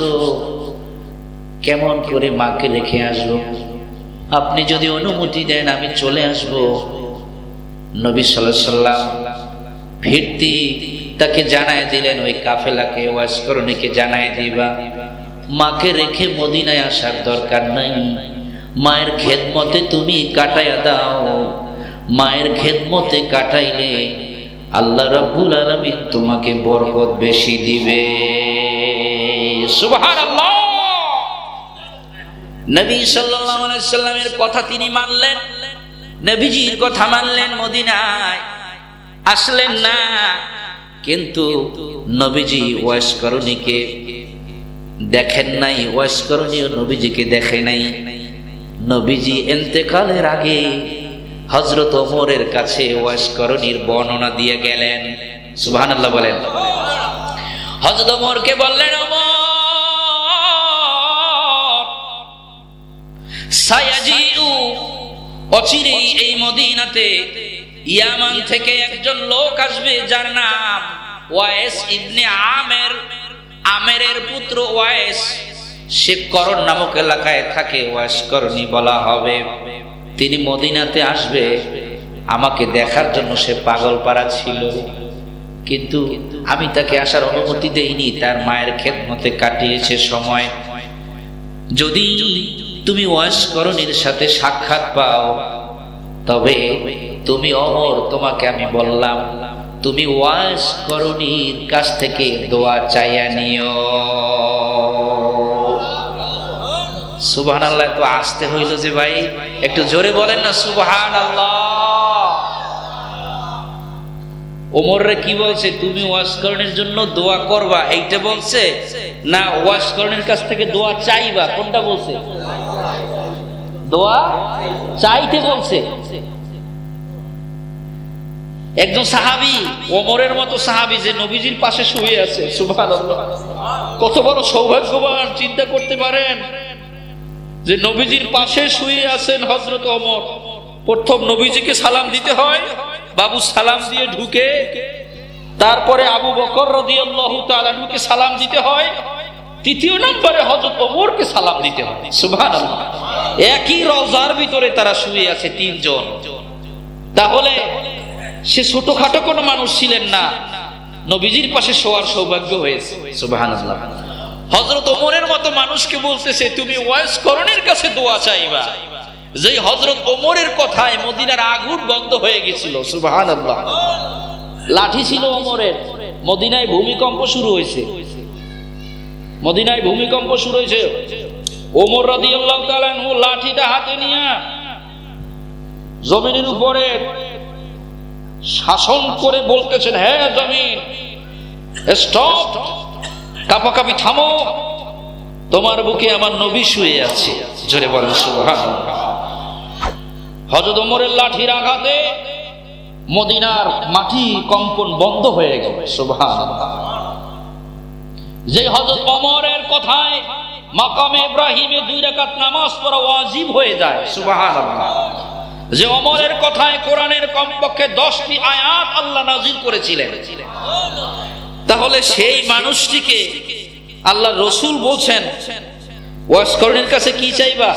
কেমন করে মাকে রেখে আসবো? আপনি যদি অনুমতি দেন আমি চলে আসব। নবী সাল্লাল্লাহু আলাইহি সাল্লাম ফিরতি তাকে জানায় দিলেন, ওই কাফেলাকে, ওয়াসকরণীকে জানায় দিবা মাকে রেখে মদিনায় আসার দরকার নাই, মায়ের খেদমতে তুমি কাটাইয়া দাও, মায়ের খেদমতে কাটাইলে আল্লাহ রাব্বুল আলামিন তোমাকে বরকত বেশি দিবে। সুবহানাল্লাহ। নবী সাল্লাল্লাহু আলাইহি সাল্লামের কথা তিনি মানলেন, নবীজির কথা মানলেন, মদিনায় আসলেন না। কিন্তু নবীজি ওয়াসকরণীকে দেখেন নাই, ওয়াসকরণীও নবীজিকে দেখে নাই। নবীজি ইন্তেকালের আগে হযরত ওমরের কাছে ওয়াসকরণীর বর্ণনা দিয়ে গেলেন। সুবহানাল্লাহ বলেন। হযরত ওমরকে বললেন, ওমর, সায়াজিউ, অচিরেই এই মদিনাতে ইয়ামান থেকে একজন লোক আসবে যার নাম ওয়াইস ইবনে আমের, আমেরের পুত্র ওয়াইস। সে করণ নামক এলাকায় থাকে, ওয়াসকরণী বলা হবে। তিনি মদিনাতে আসবে, আমাকে দেখার জন্য সে পাগলপাড়া ছিল, কিন্তু আমি তাকে আসার অনুমতি দেইনি, তার মায়ের খেদমতে কাটিয়েছে সময়। যদি তুমি ওয়াসকরণীর সাথে সাক্ষাৎ পাও, তবে তুমি ওমর, তোমাকে আমি বললাম, তুমি ওয়াসকরণীর কাছ থেকে দোয়া চাইয়া নিও। সুবহানাল্লাহ। তো আসতে হইল যে ভাই, একটু জোরে বলেন না সুবহানাল্লাহ। ওমররে কি বলছে, তুমি ওয়াসকরণের জন্য দোয়া করবা এইটা বলছে, না ওয়াসকরণের কাছ থেকে দোয়া চাইবা, কোনটা বলছে? দোয়া চাইতে বলছে। একজন সাহাবী, ওমরের মতো সাহাবী, যে নবীজির পাশে শুয়ে আছে, সুবহানাল্লাহ, কত বড় সৌভাগ্যবান চিন্তা করতে পারেন, যে নবীজির পাশে শুয়ে আছেন হযরত ওমর। প্রথম নবীজিকে সালাম দিতে হয়, বাবু সালাম দিয়ে ঢুকে, তারপরে আবু বকর রাদিয়াল্লাহু তাআলা আনহুকে সালাম দিতে হয়, তৃতীয় নম্বরে হযরত ওমরকে সালাম দিতে হয়। সুবহানাল্লাহ, একই রওজার ভিতরে তারা শুয়ে আছে তিনজন। তাহলে সে ছোটখাটো কোনো মানুষ ছিলেন না, নবীজির পাশে শোয়ার সৌভাগ্য হয়েছে। সুবহানাল্লাহ। হযরত ওমরের মতো মানুষকে বলতেছে তুমি ওয়াসকরণের কাছে দোয়া চাইবা, যে হযরত ওমরের কথায় মদিনার আগুন বন্ধ হয়ে গেছিল। সুবহানাল্লাহ। লাঠি ছিল ওমরের, মদিনায় ভূমিকম্প শুরু হয়েছে, মদিনায় ভূমিকম্প শুরু হয়েছে। ওমর রাদিয়াল্লাহু তাআলা আনহু লাঠিটা হাতে নিয়ে জমিনের উপরে শাসন করে বলতেছেন, হে জমিন স্টপ, কাঁপাকাঁপি থামো, তোমার বুকে আমার নবী শুয়ে আছে। জোরে বলেন সুবহানাল্লাহ। হযরত ওমরের লাঠির আঘাতে মদিনার মাটি কম্পন বন্ধ হয়ে গেল। সুবহানাল্লাহ। যে হযরত ওমরের কথায় মাকামে ইব্রাহিমে 2 রাকাত নামাজ পড়া ওয়াজিব হয়ে যায়। সুবহানাল্লাহ। যে ওমরের কথায় কোরআনের কমপক্ষে 10টি আয়াত আল্লাহ নাযিল করেছিলেন। তাহলে সেই মানুষটিকে আল্লাহ রাসূল বলছেন ওয়াসকরণের কাছে কি চাইবা?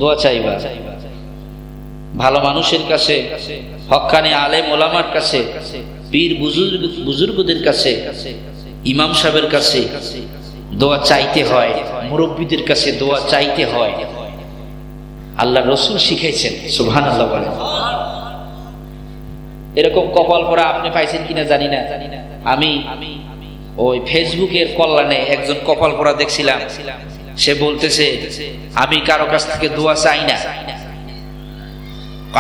দোয়া চাইবা। ভালো মানুষের কাছে, হক্কানি আলেম ওলামার কাছে, পীর বুজুর্গদের কাছে, ইমাম সাহেবের কাছে দোয়া চাইতে হয়, মুরব্বীদের কাছে দোয়া চাইতে হয়। আল্লাহ রাসূল শিখাইছেন। সুবহানাল্লাহ বলেন। এরকম কপাল পরা আপনি পাইছেন কিনা জানি না, আমি ওই ফেসবুকের কল্যাণে একজন কপাল পরা দেখছিলাম, সে বলতেছে আমি কারো কাছ থেকে দোয়া চাই না,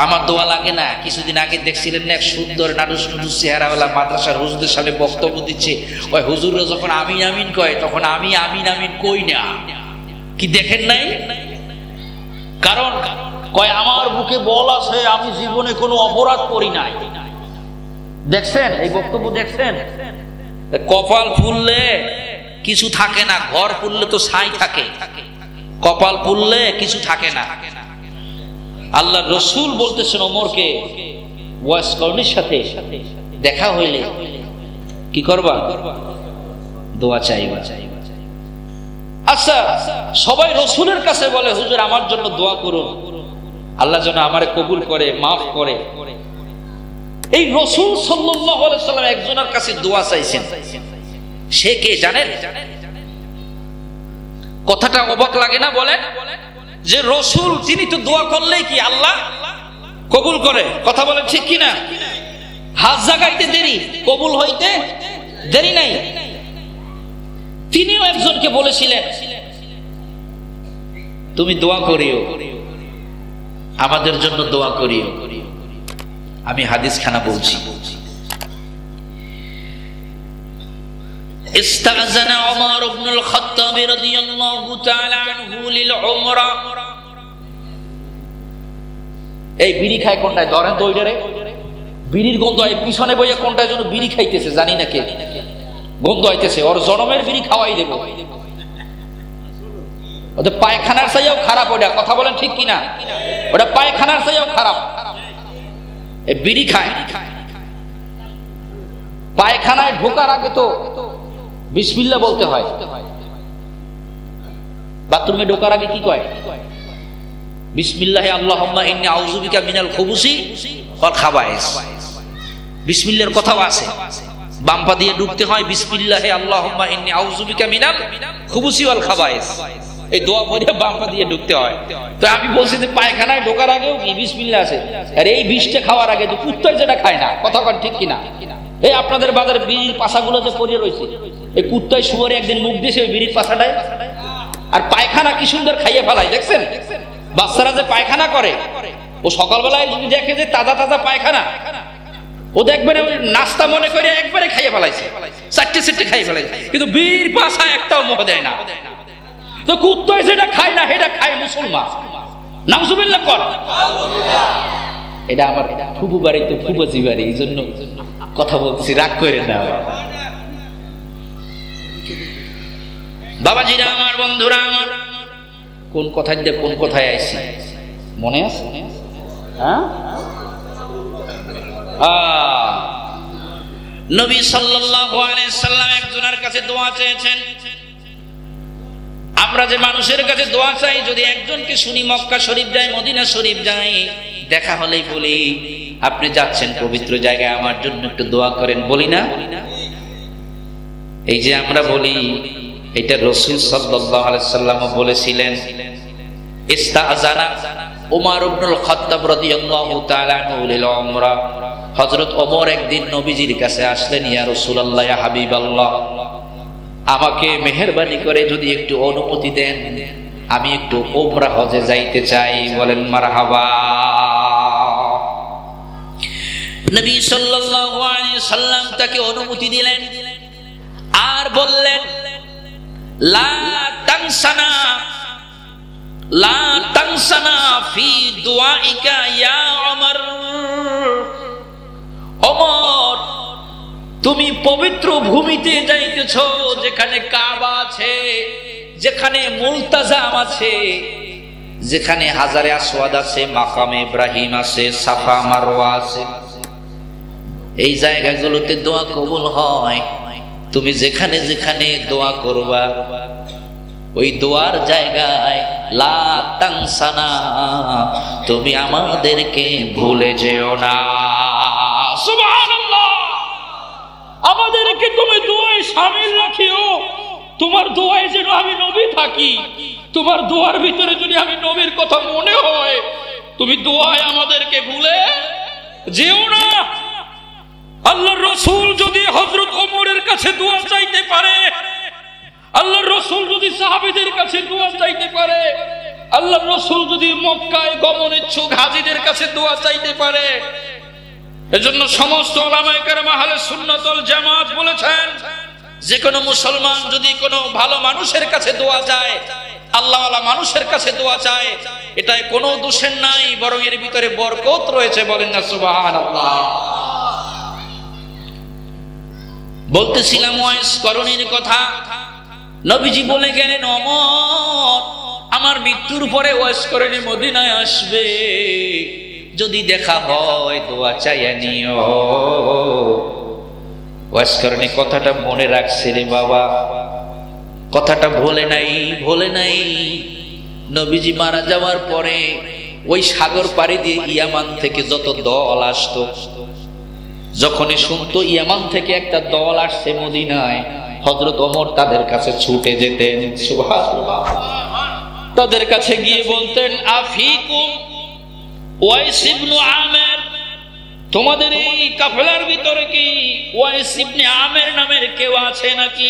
আমার দোয়া লাগে না। কিছুদিন আগে দেখছিলেন না, এক সুন্দর নাডুস নুডুস চেহারাওয়ালা মাদ্রাসার হুজুরদের সামনে বক্তব্য দিচ্ছে, ওই হুজুররা যখন আমিন আমিন কয় তখন আমি আমিন আমিন কই না। কি দেখেন নাই? কারণ কয় আমার বুকে বল আছে, আমি জীবনে কোনো অপরাধ করি নাই। দেখছেন এই বক্তব্য? দেখছেন? কপাল ফুললে কিছু থাকে না, ঘর ফুললে তো ছাই থাকে, কপাল ফুললে কিছু থাকে না। আল্লাহ রাসূল বলতেছেন ওমরকে, ওয়াসকরণের সাথে দেখা হইলে কি করবা? দোয়া চাইবা। আচ্ছা, সবাই রাসূলের কাছে বলে হুজুর আমার জন্য দোয়া করুন, আল্লাহ যেন আমারে কবুল করে, মাফ করে। এই রাসূল সাল্লাল্লাহু আলাইহি সাল্লাম একজনের কাছে দোয়া চাইছেন। সে কে জানেন? কথাটা অবাক লাগে না? বলেন যে রাসূল তিনি তো দোয়া করলেই কি আল্লাহ কবুল করে? কথা বলেন ঠিক কি না? হাত জাগাইতে দেরি, কবুল হইতে দেরি নাই। তিনিও একজনকে বলেছিলেন তুমি দোয়া করিও, আমাদের জন্য দোয়া করিও। আমি হাদিস খানা বলছি। ইস্তাযানা ওমর ইবনুল খাত্তাব রাদিয়াল্লাহু তাআলা আনহু লিল উমরা। এই বিড়ি খায় কোনটায়? ধরেন তো ওইটারে, বিড়ির গন্ধ হয় পিছনে বইয়া, কোনটায় যেন বিড়ি খাইতেছে জানি না কে, গন্ধ হইতেছে, ওর জনমের বিড়ি খাওয়াই দেব। ওদের পায়খানার চাইও খারাপ ওটা। কথা বলেন ঠিক কিনা? ওটা পায়খানার চাইও খারাপ। এই বিড়ি খায়, পায়খানায় ঢোকার আগে তো বিসমিল্লাহ বলতে হয়। বাথরুমে ঢোকার আগে কি কয়? বিসমিল্লাহি আল্লাহুম্মা ইন্নী আউযু বিকা মিনাল খুবুসি ওয়াল খাবায়েস। বিসমিল্লাহর কথাও আছে। বাম পা দিয়ে ঢুকতে হয়, বিসমিল্লাহি আল্লাহুম্মা ইন্নী আউযু বিকা মিনাল খুবুসি ওয়াল খাবায়েস। এই দোয়া পড়ে বাম পা দিয়ে ঢুকতে হয়। তো আমি বলছি যে পায়খানায় ঢোকার আগেও কি বিসমিল্লাহ আছে? আর এই বিষটা খাওয়ার আগে তো কুত্তার যেটা খায় না। কথা বলেন ঠিক কিনা? এই আপনাদের বাজারে বিড়ির পাশাগুলো যে পড়ে রয়েছে, এই কুত্তায় শুয়ারে একদিন মুখ দিয়েছে ওই বিড়ির পাশাটায়, আর পায়খানা কি সুন্দর খাইয়ে ফেলায়। দেখছেন বাচ্চারা যে পায়খানা করে, ও সকালবেলায় যদি দেখে যে তাজা তাজা পায়খানা, ও দেখবেন নাস্তা মনে করে একবারে খাইয়ে ফেলাইছে, চারটে খাইয়ে ফেলাইছে, কিন্তু বীর পাশা একটাও মুখ দেয় না। তো কুত্তায় যেটা খায় না সেটা খায় মুসলমান। নাউজুবিল্লাহ কর। এটা আমার ফুবু বাড়ি, তো ফুবাজি বাড়ি, এই জন্য কথা বলছি, রাগ করে না বাবাজিরা আমার, বন্ধুরা আমার। কোন কথা দিয়ে কোন কথায় আইছি মনে আছে? হ্যাঁ, নবী সাল্লাল্লাহু আলাইহি সাল্লাম একজনের কাছে দোয়া চেয়েছেন। আমরা যে মানুষের কাছে দোয়া চাই, যদি একজনকে শুনি মক্কা শরীফ যায়, মদিনা শরীফ যায়, দেখা হলেই বলি আপনি যাচ্ছেন পবিত্র জায়গায়, আমার জন্য একটু দোয়া করেন, বলি না? এই যে আমরা বলি, এটা রাসূল সাল্লাল্লাহু আলাইহি সাল্লাম বলেছিলেন। ইস্তাআযানা ওমর ইবনুল খাত্তাব রাদিয়াল্লাহু তাআলা আনহু লিল উমরা। হযরত ওমর একদিন নবীজির কাছে আসলেন, ইয়া রাসূলুল্লাহ, ইয়া হাবিবাল্লাহ, আমাকে মেহেরবানি করে যদি একটু অনুমতি দেন, আমি একটু উমরা হজে যাইতে চাই। বলেন মারহাবা। নবী সাল্লাল্লাহু আলাইহি সাল্লাম তাকে অনুমতি দিলেন আর বললেন, লা তানসানা, লা তানসানা ফি দুআইকা ইয়া ওমর। ওমর, তুমি পবিত্র ভূমিতে যাইতেছো, যেখানে কাবা আছে, যেখানে মুলতাজাম আছে, যেখানে হাজারে আসওয়াদ আছে, মাকামে ইব্রাহিম আছে, সাফা মারওয়া আছে, এই জায়গাগুলোতে দোয়া কবুল হয়। তুমি যেখানে যেখানে দোয়া করবা, ওই দোয়ার জায়গায় লা তানসানা, তুমি আমাদেরকে ভুলে যেও না। সুবহানাল্লাহ। আমাদেরকে তুমি দোয়ায় শামিল রাখিও। তোমার দোয়ায় যেন আমি নবী থাকি, তোমার দোয়ার ভিতরে যদি আমি নবীর কথা মনে হয়, তুমি দোয়ায় আমাদেরকে ভুলে যেও না। আল্লাহর রাসূল যদি হযরত ওমরের কাছে দোয়া চাইতে পারে, আল্লাহর রাসূল যদি সাহাবীদের কাছে দোয়া চাইতে পারে, আল্লাহর রাসূল যদি মক্কায় গমনেচ্ছুক হাজীদের কাছে দোয়া চাইতে পারে, এজন্য সমস্ত উলামায়ে কেরাম আহলে সুন্নাত ওয়াল জামাত বলেছেন, যে কোনো মুসলমান যদি কোনো ভালো মানুষের কাছে দোয়া চায়, আল্লাহওয়ালা মানুষের কাছে দোয়া চায়, এটায় কোনো দোষের নাই, বরং এর ভিতরে বরকত রয়েছে। বলেন না সুবহানাল্লাহ। বলতেছিলাম ওয়াইস করণীর কথা। নবীজি বলে গেলেন, ওমর, আমার মৃত্যুর পরে ওয়াইস করণী মদিনায় আসবে, যদি দেখা হয় দোয়া চাইয়া নিও। ওয়াইস করণী কথাটা মনে রাখছে রে বাবা, কথাটা ভোলে নাই, ভোলে নাই। নবীজি মারা যাওয়ার পরে ওই সাগর পাড়ি দিয়ে ইয়ামান থেকে যত দল আসতো, যখনই শুনতো ইয়ামান থেকে একটা দল আসছে মদিনায়, হযরত ওমর তাদের কাছে ছুটে যেতেন। সুবহানাল্লাহ। তাদের কাছে গিয়ে বলতেন, আফিকুম ওয়াইস ইবনে আমের, তোমাদের এই কাফেলার ভিতরে কি ওয়াইস ইবনে আমের নামের কেউ আছে নাকি?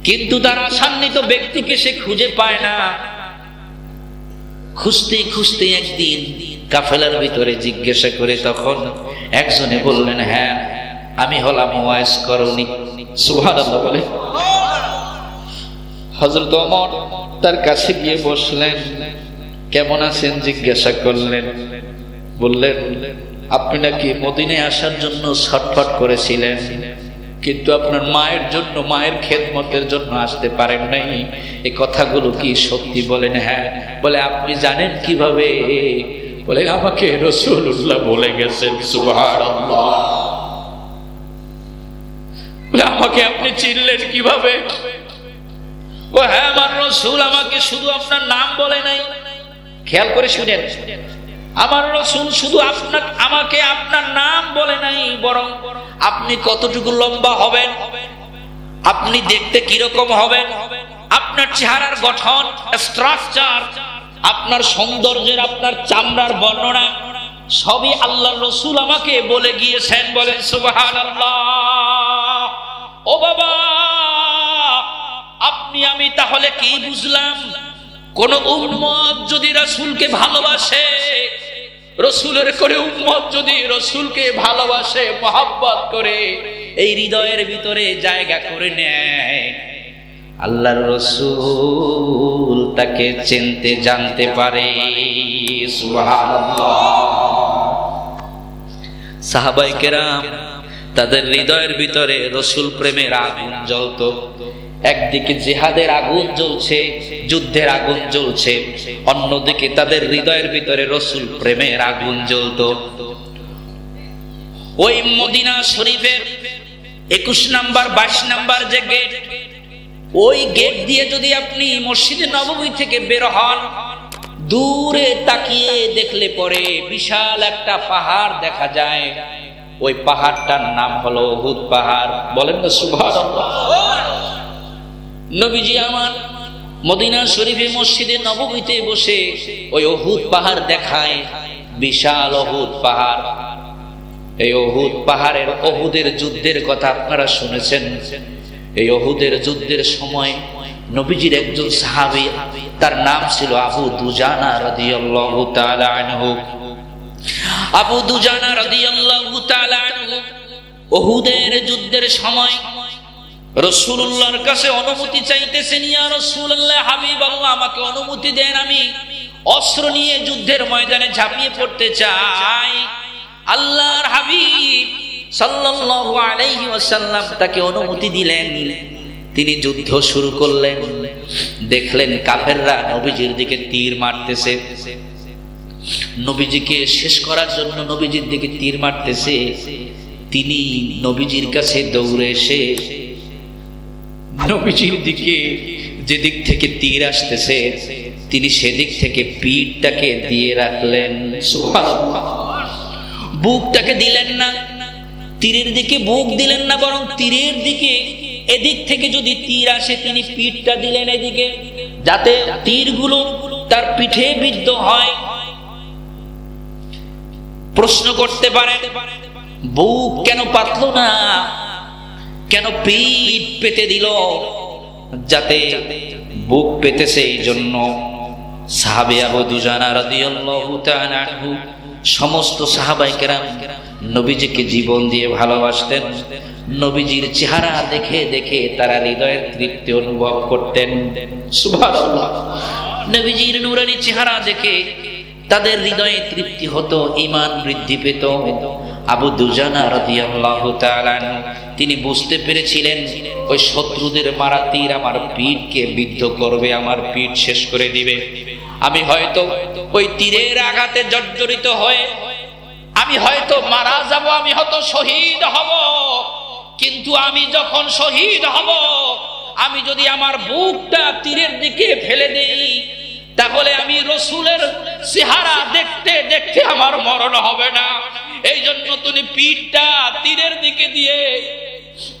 কিন্তু তার আশান্বিত ব্যক্তিকে সে খুঁজে পায় না। খুঁজতে খুঁজতে একদিন কাফেলার ভিতরে জিজ্ঞাসা করে, তখন একজনে বললেন, হ্যাঁ, আমি হলাম ওয়াইস করণী। সুবহানাল্লাহ বলে। হযরত ওমর তার কাছে গিয়ে বসলেন, কেমন আছেন জিজ্ঞাসা করলেন। বললেন, আপনি নাকি মদিনায় আসার জন্য ছটফট করেছিলেন, কিন্তু আপনার মায়ের জন্য, মায়ের খেদমতের জন্য আসতে পারেন নাই, এই কথাগুলো কি সত্যি? বলেন হ্যাঁ। বলে, আপনি জানেন কিভাবে? বলে, আমাকে রাসূলুল্লাহ বলে গেছেন। সুবহানাল্লাহ। বলে, আমাকে আপনি চিনলেন কিভাবে? ও হ্যাঁ, আমার রাসূল আমাকে শুধু আপনার নাম বলে নাই। খেয়াল করে শুনেন, আমার রাসূল শুধু আমাকে আপনার নাম বলে নাই, বরং আপনি কতটুকু লম্বা হবেন, আপনি দেখতে কিরকম হবেন, আপনার চেহারার গঠন, স্ট্রাকচার, আপনার সৌন্দর্যের, আপনার চামড়ার বর্ণনা সবই আল্লাহর রাসূল আমাকে বলে গিয়েছেন। বলেন সুবহানাল্লাহ। ও বাবা, আপনি আমি তাহলে কি বুঝলাম? কোন উম্মত যদি রাসূলকে ভালোবাসে, রসুলের করে উম্মত যদি রসুলকে ভালোবাসে, মহব্বত করে, এই হৃদয়ের ভিতরে জায়গা করে নেয়, আল্লাহর রসুল তাকে চিনতে জানতে পারে। সুবহানাল্লাহ। সাহাবায়ে কেরাম তাদের হৃদয়ের ভিতরে রসুল প্রেমের আগুন জ্বলতো। একদিকে জিহাদের আগুন জ্বলছে, যুদ্ধের আগুন জ্বলছে, অন্যদিকে তাদের হৃদয়ের ভিতরে রসুল প্রেমের আগুন জ্বলতো। ওই মদিনা শরীফের 21 নাম্বার 22 নাম্বার যে গেট, ওই গেট দিয়ে যদি আপনি মসজিদে নববী থেকে বের হন, দূরে তাকিয়ে দেখলে পরে বিশাল একটা পাহাড় দেখা যায়। ওই পাহাড়টার নাম হলো উহুদ পাহাড়। বলেন না সুবহানাল্লাহ। নবীজি আমার মদিনা শরীফে মসজিদে নববীতে বসে ওই উহুদ পাহাড় দেখায়, বিশাল উহুদ পাহাড়। এই উহুদ পাহাড়ের উহুদের যুদ্ধের কথা আপনারা শুনেছেন। এই উহুদের যুদ্ধের সময় নবীজির একজন সাহাবী, তার নাম ছিল আবু দুজানা রাদিয়াল্লাহু তাআলা আনহু। আবু দুজানা রাদিয়াল্লাহু তাআলা আনহু উহুদের যুদ্ধের সময় রাসূলুল্লাহর কাছে অনুমতি চাইতেছেন, ইয়া রাসূলুল্লাহ, হাবিবাল্লাহ, আমাকে অনুমতি দেন, আমি অস্ত্র নিয়ে যুদ্ধের ময়দানে ঝাঁপিয়ে পড়তে চাই। আল্লাহর হাবিব সাল্লাল্লাহু আলাইহি ওয়াসাল্লাম তাকে অনুমতি দিলেন। তিনি যুদ্ধ শুরু করলেন। দেখলেন কাফেররা নবীজির দিকে তীর মারতেছে, নবীজিকে শেষ করার জন্য নবীজির দিকে তীর মারতেছে। তিনি নবীজির কাছে দৌড়ে এসে নবীজির দিকে যেদিক থেকে তীর আসতেছে তিনি সেদিক থেকে পিঠটাকে দিয়ে রাখলেন। সুবহানাল্লাহ। বুকটাকে দিলেন না, তীরের দিকে বুক দিলেন না, বরং তীরের দিকে এদিক থেকে যদি তীর আসে তিনি পিঠটা দিলেন এদিকে, যাতে তীরগুলো তার পিঠে বিদ্ধ হয়। প্রশ্ন করতে পারে, বুক কেন পাতলো না, কেন পিঠ পেতে দিল? যাতে বুক পেতেছে এই জন্য সাহাবী আবু দুজানা রাদিয়াল্লাহু তাআলা আনহু সমস্ত সাহাবায়ে কেরাম নবীজিকে জীবন দিয়ে ভালোবাসতেন। নবীজির চেহারা দেখে দেখে তারা হৃদয়ের তৃপ্তি অনুভব করতেন। সুবহানাল্লাহ। নবীজির নূরানী চেহারা দেখে তাদের হৃদয়ে তৃপ্তি হতো, ঈমান বৃদ্ধি পেত। আবু দুজানা রাদিয়াল্লাহু তাআলা আনহু তিনি বুঝতে পেরেছিলেন ওই শত্রুদের মারা তীর আমার পিঠকে বিদ্ধ করবে, আমার পিঠ শেষ করে দিবে। আমি হয়তো ওই তীরের আঘাতে জর্জরিত হয়ে আমি হয়তো মারা যাব, আমি হয়তো শহীদ হব। কিন্তু আমি যখন শহীদ হব, আমি যদি আমার বুকটা তীরের দিকে ফেলে দেই, তাহলে আমি রসুলের চেহারা দেখতে দেখতে আমার মরণ হবে না। এই জন্য তিনি পিঠটা তীরের দিকে দিয়ে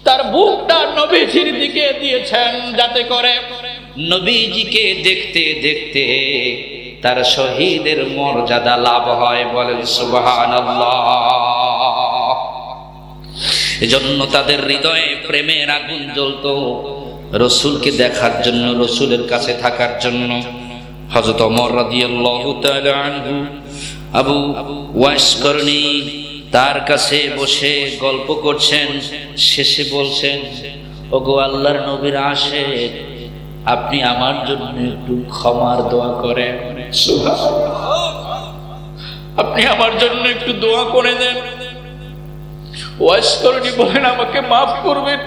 তার বুকটা নবীজির দিকে দিয়েছেন, যাতে করে নবীজিকে দেখতে দেখতে তার শহীদের মর্যাদা লাভ হয়। বলেন সুবহানাল্লাহ। এজন্য তাদের হৃদয়ে প্রেমের আগুন জ্বলতো, রসুলকে দেখার জন্য, রসুলের কাছে থাকার জন্য। হযরত ওমর রাদিয়াল্লাহু তাআলা আনহু আবু ওয়াইস করনী তার কাছে বসে গল্প করছেন। শেষে বলছেন, ওগো আল্লাহর নবীর আশিক, আপনি আমার জন্য একটু ক্ষমার দোয়া করেন। আপনি আমার জন্য একটু দোয়া করে দেন। ওয়াইস করনী বলেন, আমাকে মাফ করবেন,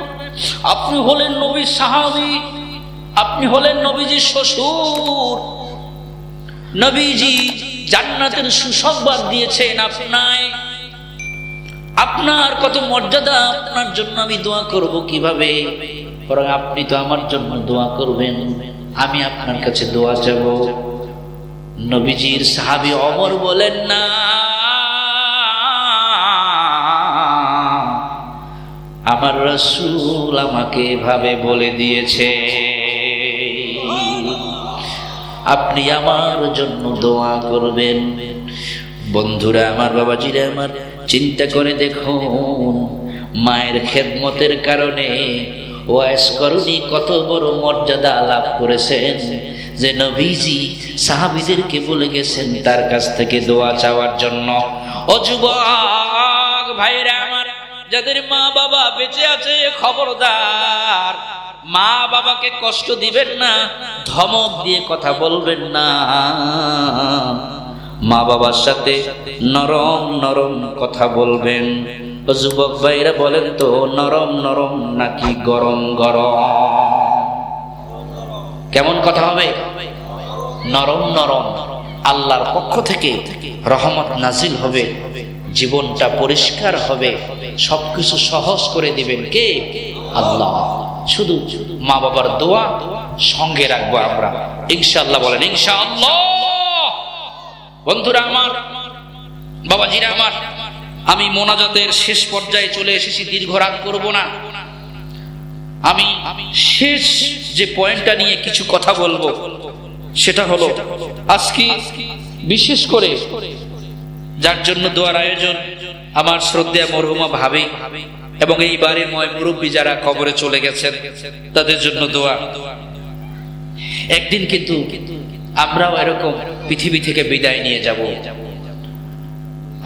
আপনি হলেন নবীর সাহাবী, আপনি হলেন নবীজির শ্বশুর, নবীজি জান্নাতের সুসংবাদ দিয়েছেন আপনায়, আপনার কত মর্যাদা, আপনার জন্য আমি দোয়া করব কিভাবে? বরং আপনি তো আমার জন্য দোয়া করবেন, আমি আপনার কাছে দোয়া চাইব। নবীজির সাহাবী ওমর বলেন, না, আমার রাসূল আমাকে এভাবে বলে দিয়েছে, আপনি আমার জন্য দোয়া করবেন। বন্ধুরা আমার, বাবাজিরা আমার, চিন্তা করে দেখুন, মায়ের খেদমতের কারণে ওয়াইস করনী কত বড় মর্যাদা লাভ করেছেন। যে নবীজি সাহাবীদেরকে বলে গেছেন তার কাছ থেকে দোয়া চাওয়ার জন্য। ও যুবক ভাইরা আমার, যাদের মা বাবা বেঁচে আছে, খবরদার মা বাবাকে কষ্ট দিবেন না, ধমক দিয়ে কথা বলবেন না। মা বাবার সাথে নরম নরম কথা বলবেন। ও যুবক ভাইরা বলেন তো, নরম নরম নাকি গরম গরম? কেমন কথা হবে? নরম নরম। আল্লাহর পক্ষ থেকে রহমত নাজিল হবে, জীবনটা পরিষ্কার হবে, সবকিছু সহজ করে দিবেন কে? আল্লাহ। শুধু মা বাবার দোয়া সঙ্গে রাখবো আমরা ইনশাআল্লাহ। বলেন ইনশাআল্লাহ। বন্ধুরা আমার, বাবাজিরা আমার, আমি মোনাজাতের শেষ পর্যায়ে চলে এসেছি, দীর্ঘ রাত করব না। আমি শেষ যে পয়েন্টটা নিয়ে কিছু কথা বলবো সেটা হলো, আজকে বিশেষ করে যার জন্য দোয়ার আয়োজন, আমার শ্রদ্ধেয় মরহুমা ভাবি এবং এই বাড়ির মুরব্বী যারা কবরে চলে গেছেন তাদের জন্য দোয়া। একদিন কিন্তু আমরাও এরকম পৃথিবী থেকে বিদায় নিয়ে যাব,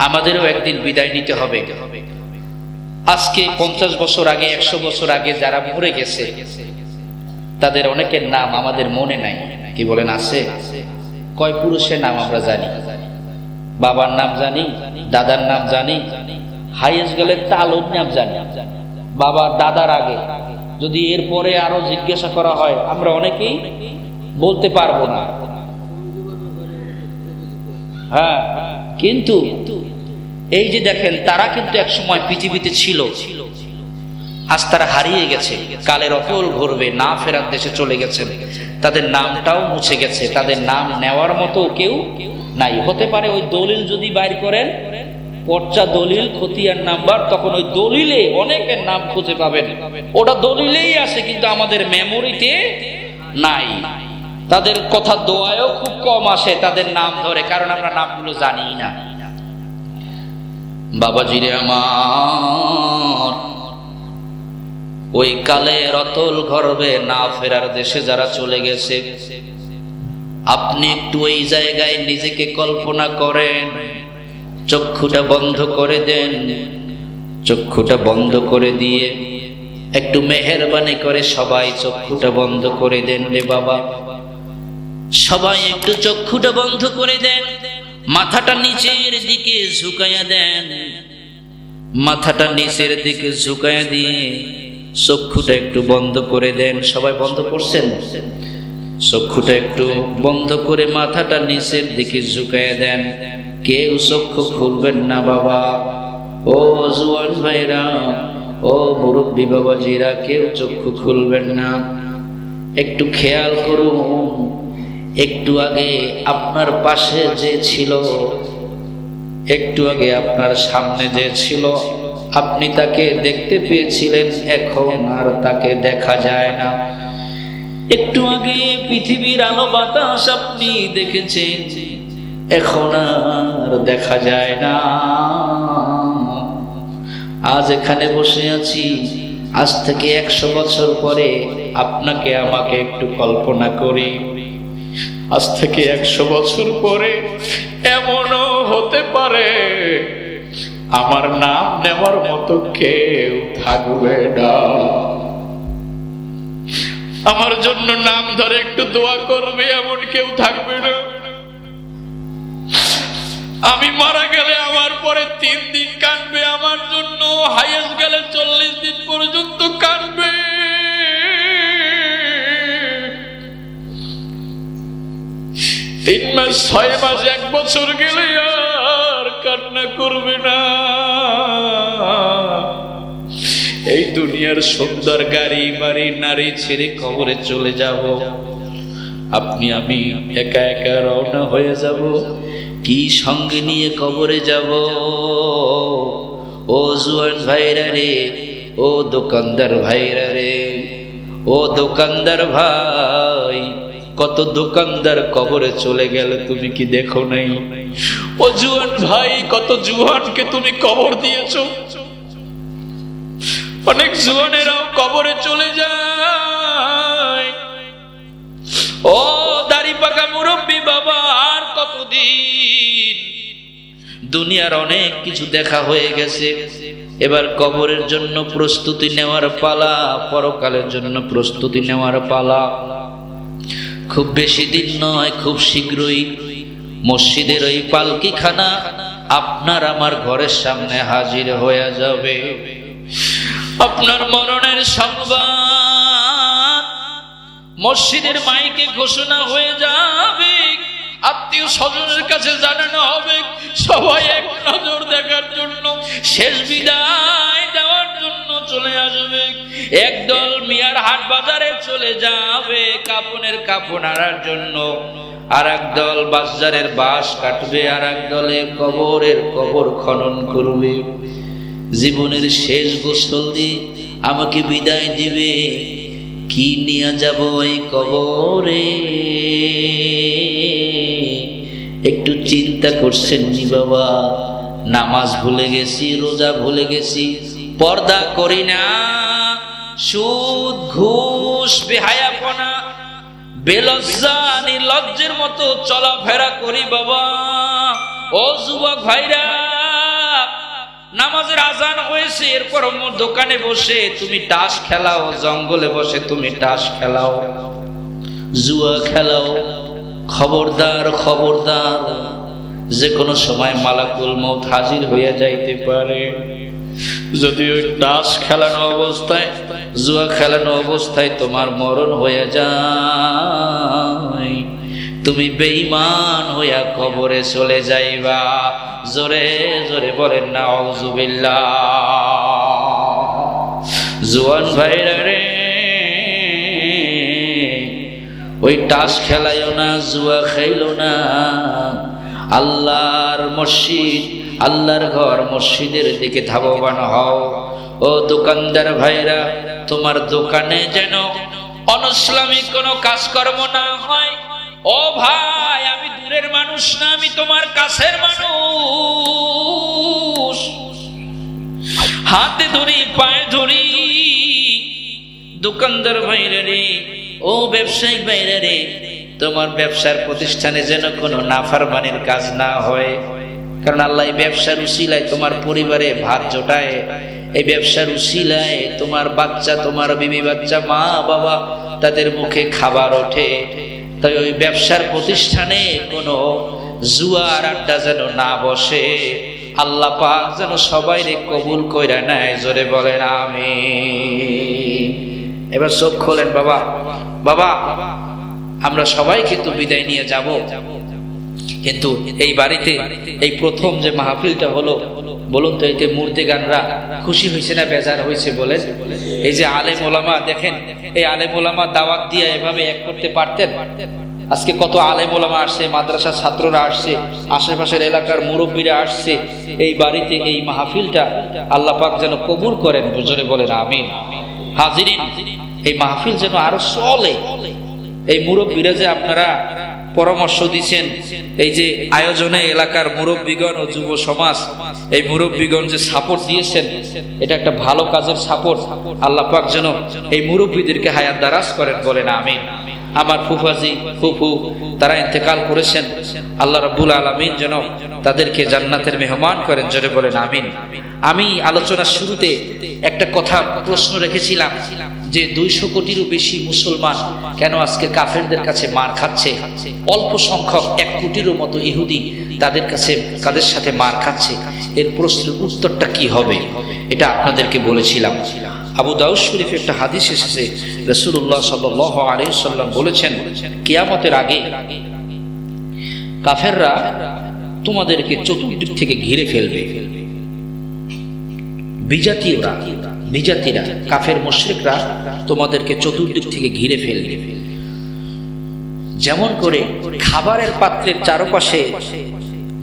আমাদেরও একদিন বিদায় নিতে হবে। আজকে 50 বছর আগে, 100 বছর আগে যারা মরে গেছে তাদের অনেকের নাম আমাদের মনে নাই। কি বলেন, আছে? কয় পুরুষের নাম আমরা জানি, বাবার নাম জানি, দাদার নাম জানি, হাইয়েস্ট গেলে তালুর নাম জানি, বাবার দাদার আগে। যদি এরপরে আরো জিজ্ঞাসা করা হয় আমরা অনেকেই বলতে পারবো না। হ্যাঁ, কিন্তু এই যে দেখেন, তারা কিন্তু এক সময় পৃথিবীতে ছিল, আজ তারা হারিয়ে গেছে, কালের অতল ঘুরবে, না ফেরার দেশে চলে গেছেন, তাদের নামটাও মুছে গেছে, তাদের নাম নেওয়ার মতো কেউ নাই। হতে পারে ওই দলিল যদি বাইর করেন, পর্চা দলিল, খতিয়ান নাম্বার, তখন ওই দলিলে অনেকের নাম খুঁজে পাবেন, ওটা দলিলেই আছে, কিন্তু আমাদের মেমোরিতে নাই। তাদের কথা দোয়ায়ও খুব কম আসে তাদের নাম ধরে, কারণ আমরা নামগুলো জানি না। বাবাজিরে আমার, ওই কালের অতল গর্বে না ফেরার দেশে যারা চলে গেছে, আপনি একটু ওই জায়গায় নিজেকে কল্পনা করেন, চক্ষুটা বন্ধ করে দেন, চক্ষুটা বন্ধ করে দিয়ে একটু মেহেরবানি করে সবাই চক্ষুটা বন্ধ করে দেন রে বাবা। সবাই একটু চক্ষুটা বন্ধ করে দেন, মাথাটা নিচের দিকে ঝুঁকাইয়া দেন, মাথাটা নিচের দিকে ঝুঁকাইয়া দিয়ে চক্ষুটা একটু বন্ধ করে দেন। সবাই বন্ধ করছেন? চক্ষুটা একটু বন্ধ করে মাথাটা নিচের দিকে ঝুঁকাইয়া দেন। কেউ চক্ষু খুলবেন না বাবা। ও জুয়ান ভাইরা, ও মুরব্বী বাবাজিরা, কেউ চক্ষু খুলবেন না। একটু খেয়াল করুন, একটু আগে আপনার পাশে যে ছিল, একটু আগে আপনার সামনে যে ছিল, আপনি তাকে দেখতে পেয়েছিলেন, এখন আর তাকে দেখা যায় না। একটু আগে পৃথিবীর আলো বাতাস আপনি দেখেছেন, এখন আর দেখা যায় না। আজ এখানে বসে আছি, আজ থেকে 100 বছর পরে আপনাকে আমাকে একটু কল্পনা করি। আজ থেকে 100 বছর পরে এমনও হতে পারে আমার নাম নেওয়ার মতো কেউ থাকবে না, আমার জন্য নাম ধরে একটু দোয়া করবে এমন কেউ থাকবে না। আমি মারা গেলে আমার পরে 3 দিন কাঁদবে আমার জন্য, হাইয়েস্ট গেলে 40 দিন পর্যন্ত কাঁদবে। 3 মাস, 6 মাস, 1 বছর গেলে আর কান্না করবে না। এই দুনিয়ার সুন্দর গাড়ি বাড়ি নারী ছেড়ে কবরে চলে যাব, আপনি আমি একা একা রওনা হয়ে যাব। কি সঙ্গে নিয়ে কবরে যাব? ও জুয়ান ভাইরা রে, ও দোকানদার ভাইরা রে, ও দোকানদার ভাই, কত দোকানদার কবরে চলে গেল তুমি কি দেখো নাই? ও জুয়ান ভাই, কত জুয়ানকে তুমি কবর দিয়েছো। অনেক জুয়ানেরাও কবরে চলে যায়। ও দাড়ি দুনিয়ার অনেক কিছু দেখা হয়ে গেছে, এবার কবরের জন্য প্রস্তুতি নেওয়ার পালা, পরকালের জন্য প্রস্তুতি নেওয়ার পালা। খুব বেশি দিন নয়, খুব শীঘ্রই মসজিদের ওই পালকিখানা আপনার আমার ঘরের সামনে হাজির হয়ে যাবে। আপনার মরণের সংবাদ মসজিদের মাইকে ঘোষণা হয়ে যাবে, আত্মীয় স্বজনের কাছে জানানো হবে, সবাই এক নজর দেখার জন্য, শেষ বিদায় দেওয়ার জন্য চলে আসবে। একদল মিয়ার হাট বাজারে চলে যাবে কাপনের কাপন আনার জন্য, আর একদল বাজারের বাঁশ কাটবে, আর একদলে কবরের কবর খনন করবে। জীবনের শেষ গোসল দিয়ে আমাকে বিদায় দিবে, কি নিয়ে যাব এই কবরে? একটু চিন্তা করছেন নি বাবা? নামাজ ভুলে গেছি, রোজা ভুলে গেছি, পর্দা করি না, সুদ ঘুষ বেহায়াপনা বেলজ্জা নির্লজ্জের মতো চলাফেরা করি বাবা। ও যুবক ভাইরা, নামাজের আজান হয়েছে, এরপর দোকানে বসে তুমি তাস খেলাও, জঙ্গলে বসে তুমি তাস খেলাও, জুয়া খেলাও। খবরদার খবরদার, যে কোনো সময় মালাকুল মউত হাজির হয়ে যাইতে পারে। যদি ওই তাস খেলানো অবস্থায়, জুয়া খেলানো অবস্থায় তোমার মরণ হয়ে যায়, তুমি বেঈমান হইয়া কবরে চলে যাইবা। জোরে জোরে বলেন না আউযুবিল্লাহ। জুয়ান ভাইরা রে, ওই তাস খেলাইও না, জুয়া খাইলো না। আল্লাহর মসজিদ, আল্লাহর ঘর, মসজিদের দিকে ধাবমান হও। ও দোকানদার ভাইরা, তোমার দোকানে যেন অনইসলামিক কোনো কাজকর্ম না হয়। ও ভাই, আমি দূরের মানুষ না, আমি তোমার কাছের মানুষ। হাতে ধরি, পায়ে ধরি। দোকানদার ভাইরা রে, ও ব্যবসায়িক ভাইরা রে, তোমার ব্যবসার প্রতিষ্ঠানে যেন কোনো নাফরমানির কাজ না হয়। কারণ আল্লাহ এই ব্যবসার উসিলায় তোমার পরিবারে ভাত জোটায়, এই ব্যবসার উসিলায় তোমার বাচ্চা, তোমার বিবি বাচ্চা, মা বাবা, তাদের মুখে খাবার ওঠে। তাই ওই ব্যবসার প্রতিষ্ঠানে কোনো জুয়ার আড্ডা যেন না বসে। আল্লাহ পাক যেন সবাইরে কবুল কইরা নেয়। জোরে বলেন আমিন। এবার চোখ খোলেন বাবা। বাবা, আমরা সবাই কিন্তু বিদায় নিয়ে যাব, কিন্তু এই বাড়িতে এই প্রথম যে মাহফিলটা হলো, বলুন তো এতে মুর্দেগানরা খুশি হয়েছে না বেজার হয়েছে? বলেন। এই যে আলেম ওলামা, দেখেন এই আলেম ওলামা দাওয়াত দিয়ে এভাবে এক করতে পারতেন। আজকে কত আলেম ওলামা আসছে, মাদ্রাসার ছাত্ররা আসছে, আশেপাশের এলাকার মুরব্বীরা আসছে। এই বাড়িতে এই মাহফিলটা আল্লাহ পাক যেন কবুল করেন। জোরে বলেন আমিন। হাজিরিন, এই মাহফিল যেন আরো চলে। এই মুরব্বীরা যে আপনারা পরামর্শ দিচ্ছেন, এই যে আয়োজনে এলাকার মুরব্বীগণ ও যুব সমাজ, এই মুরব্বীগণ যে সাপোর্ট দিয়েছেন, এটা একটা ভালো কাজের সাপোর্ট। আল্লাহ পাক যেন এই মুরব্বীদেরকে হায়াত দারাজ করেন। বলেন আমিন। আমার ফুফাজি ফুফু তারা ইন্তেকাল করেছেন, আল্লাহ রাব্বুল আলামিন যেন তাদেরকে জান্নাতের মেহমান করেন। জোরে বলেন আমিন। আমি আলোচনার শুরুতে একটা কথা প্রশ্ন রেখেছিলাম যে 200 কোটিরও বেশি মুসলমান কেন আজকে কাফেরদের কাছে মার খাচ্ছে? অল্প সংখ্যক 1 কোটিরও মতো ইহুদি তাদের কাছে, তাদের সাথে মার খাচ্ছে। এর প্রশ্নের উত্তরটা কি হবে এটা আপনাদেরকে বলেছিলাম। আবু দাউদ শরীফে একটা হাদিস এসেছে, রাসূলুল্লাহ সাল্লাল্লাহু আলাইহি ওয়াসাল্লাম বলেছেন, কিয়ামতের আগে কাফেররা তোমাদেরকে চতুর্দিক থেকে ঘিরে ফেলবে। বিজাতিরা কাফের মুশরিকরা তোমাদেরকে চতুর্দিক থেকে ঘিরে ফেলবে। যেমন করে খাবারের পাত্রের চারপাশে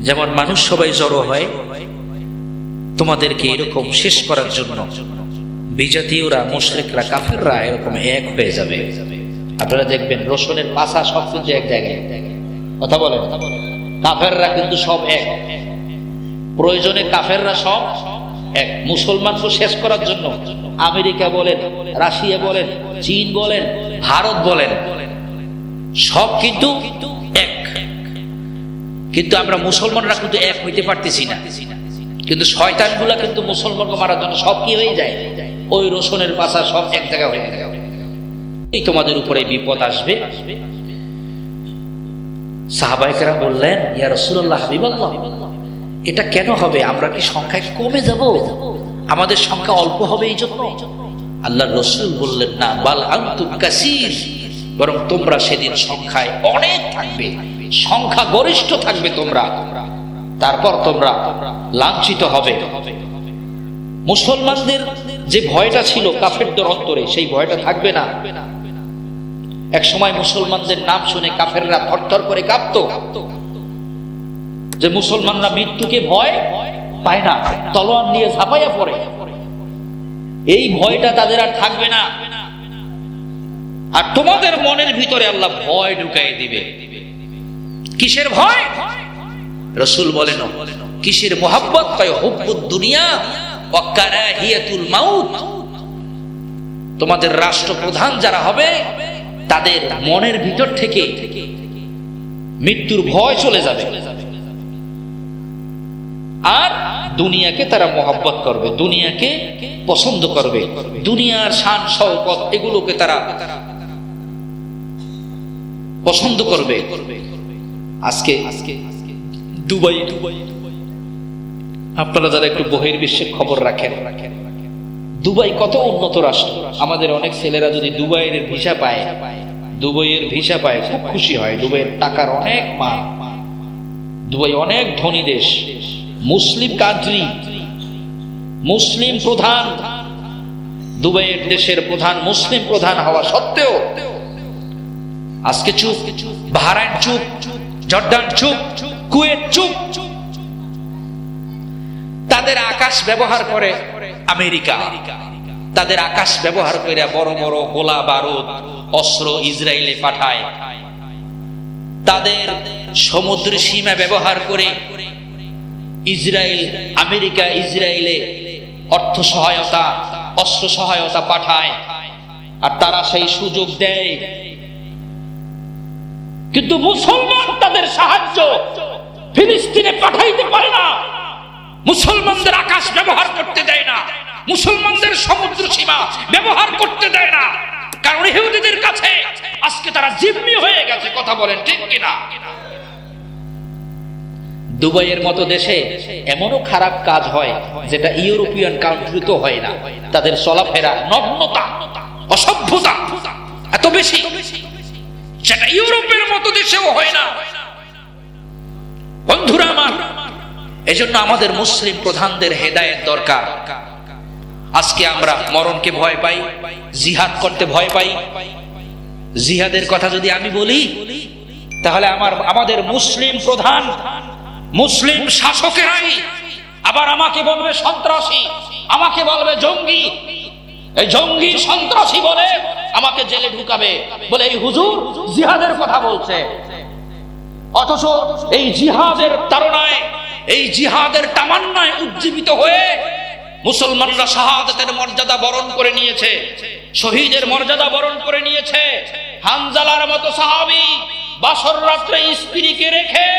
যেমন মানুষ সবাই জড়ো হয়, তোমাদেরকে এরকম শেষ করার জন্য বিজাতীয়রা, মুশরিকরা, কাফেররা এরকম এক হয়ে যাবে। আপনারা দেখবেন রসুনের পাশা সব কিন্তু এক জায়গায়। কথা বলেন, কাফেররা কিন্তু সব এক। প্রয়োজনে কাফেররা সব এক। মুসলমানকে শেষ করার জন্য আমেরিকা বলেন, রাশিয়া বলেন, চীন বলেন, ভারত বলেন, সব কিন্তু এক। কিন্তু আমরা মুসলমানরা কিন্তু এক হইতে পারতেছি না। কিন্তু শয়তানগুলা কিন্তু মুসলমানকে মারার জন্য সব কি হয়ে যায়, ওই রসুনের পাশা সব এক জায়গা হয়ে যায়। এই তোমাদের উপরে বিপদ আসবে। সাহাবায়ে কেরাম বললেন, ইয়া রাসূলুল্লাহ, হাবিবাল্লাহ, এটা কেন হবে? আমরা কি সংখ্যায় কমে যাব? আমাদের সংখ্যা অল্প হবে এই জন্য? আল্লাহর রাসূল বললেন, না, বাল আনতুম কাসীর, বরং তোমরা সেদিন সংখ্যায় অনেক থাকবে, সংখ্যা গরিষ্ঠ থাকবে তোমরা। তারপর তোমরা লাঞ্ছিত হবে। মুসলমানদের যে ভয়টা ছিল কাফেরদের অন্তরে, সেই ভয়টা থাকবে না। এক সময় মুসলমানদের নাম শুনে কাফেররা থরথর করে কাঁপতো, যে মুসলমানরা মৃত্যুকে ভয় পায় না, তলোয়ার নিয়ে ঝাঁপাইয়া পড়ে। এই ভয়টা তাদের আর থাকবে না। আর তোমাদের মনের ভিতরে আল্লাহ ভয় ঢুকাই দিবে। কিসের ভয়? রাসূল বলেন, কিসের মোহাব্বত? পায় হুব্বুদ দুনিয়া ওয়া কারাহিয়াতুল মাউত। তোমাদের রাষ্ট্রপ্রধান যারা হবে, তাদের মনের ভিতর থেকে মৃত্যুর ভয় চলে যাবে, আর দুনিয়াকে তারা মোহাব্বত করবে, দুনিয়াকে পছন্দ করবে, দুনিয়ার শান শওকত এগুলোকে তারা পছন্দ করবে। আজকে দুবাই, আপনারা যারা একটু বহির্বিশ্বের খবর রাখেন, দুবাই কত উন্নত রাষ্ট্র। আমাদের অনেক ছেলেরা যদি দুবাইয়ের ভিসা পায়, দুবাইয়ের ভিসা পায়, খুব খুশি হয়। দুবাইয়ের টাকার অনেক মান, দুবাই অনেক ধনী দেশ, মুসলিম কান্ট্রি, মুসলিম প্রধান। দুবাইয়ের দেশের প্রধান মুসলিম প্রধান হওয়া সত্ত্বেও আজকে চুপ, বাহরাইন চুপ, জর্ডান চুপ, কুয়েত চুপ। তাদের আকাশ ব্যবহার করে আমেরিকা, তাদের আকাশ ব্যবহার করে বড় বড় গোলা বারুদ অস্ত্র ইসরায়েলে পাঠায়। তাদের সমুদ্র সীমা ব্যবহার করে ইসরায়েল, আমেরিকা ইসরায়েলে অর্থ সহায়তা, অস্ত্র সহায়তা পাঠায়, আর তারা সেই সুযোগ দেয়। কিন্তু মুসলমান তাদের সাহায্য ফিলিস্তিনে পাঠাইতে পারে না, মুসলমানদের আকাশ ব্যবহার করতে দেয় না, মুসলমানদের সমুদ্র সীমা ব্যবহার করতে দেয় না। কারণ ইহুদিদের কাছে আজকে তারা জিম্মি হয়ে গেছে। কথা বলেন ঠিক কিনা? দুবাইয়ের মতো দেশে এমনও খারাপ কাজ হয় যেটা ইউরোপিয়ান কান্ট্রি তো হয় না। তাদের চলাফেরা, নগ্নতা, অসভ্যতা এত বেশি, সেটা ইউরোপের মতো দেশেও হয় না। বন্ধুরা আমার, এজন্য আমাদের মুসলিম প্রধানদের হেদায়েত দরকার। আজকে আমরা মরণকে ভয় পাই, জিহাদ করতে ভয় পাই। জিহাদের কথা যদি আমি বলি, তাহলে আমাদের মুসলিম প্রধান, মুসলিম শাসকেরাই আবার আমাকে বলবে সন্ত্রাসী, আমাকে বলবে জঙ্গি। এই জঙ্গি সন্ত্রাসী বলে আমাকে জেলে ঢুকাবে, বলে এই হুজুর জিহাদের কথা বলছে। অথচ এই জিহাদের তাড়নায়, এই জিহাদের তামান্নায় উজ্জীবিত হয়ে মুসলমানরা শাহাদাতের মর্যাদা বরণ করে নিয়েছে, শহীদের মর্যাদা বরণ করে নিয়েছে। হানজালার মতো সাহাবী বাসর রাত্রে স্ত্রীকে রেখে,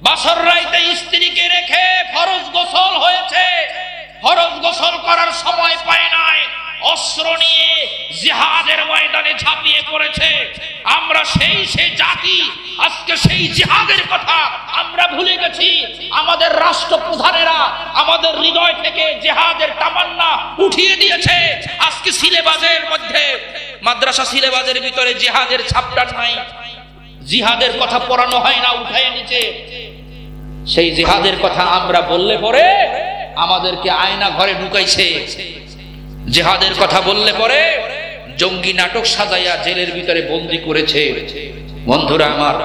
বাসর রাতে স্ত্রীকে রেখে ফরজ গোসল হয়েছে, ফরজ গোসল করার সময় পায় নাই, অস্ত্র নিয়ে জিহাদের ময়দানে ঝাঁপিয়ে পড়েছে। আমরা সেই জাতি, আজকে সেই জিহাদের কথা আমরা ভুলে গেছি। আমাদের রাষ্ট্রপ্রধানেরা আমাদের হৃদয় থেকে জিহাদের তামান্না উঠিয়ে দিয়েছে। আজকে সিলেবাসের মধ্যে, মাদ্রাসা সিলেবাসের ভিতরে জিহাদের ছাপটা নাই, জিহাদের কথা পড়ানো হয় না, উঠায় নিচে। সেই জিহাদের কথা আমরা বললে পরে আমাদেরকে আয়না ঘরে ঢুকাইছে। জিহাদের কথা বললে পরে জঙ্গি নাটক সাজাইয়া জেলের ভিতরে বন্দী করেছে। বন্ধুরা আমার,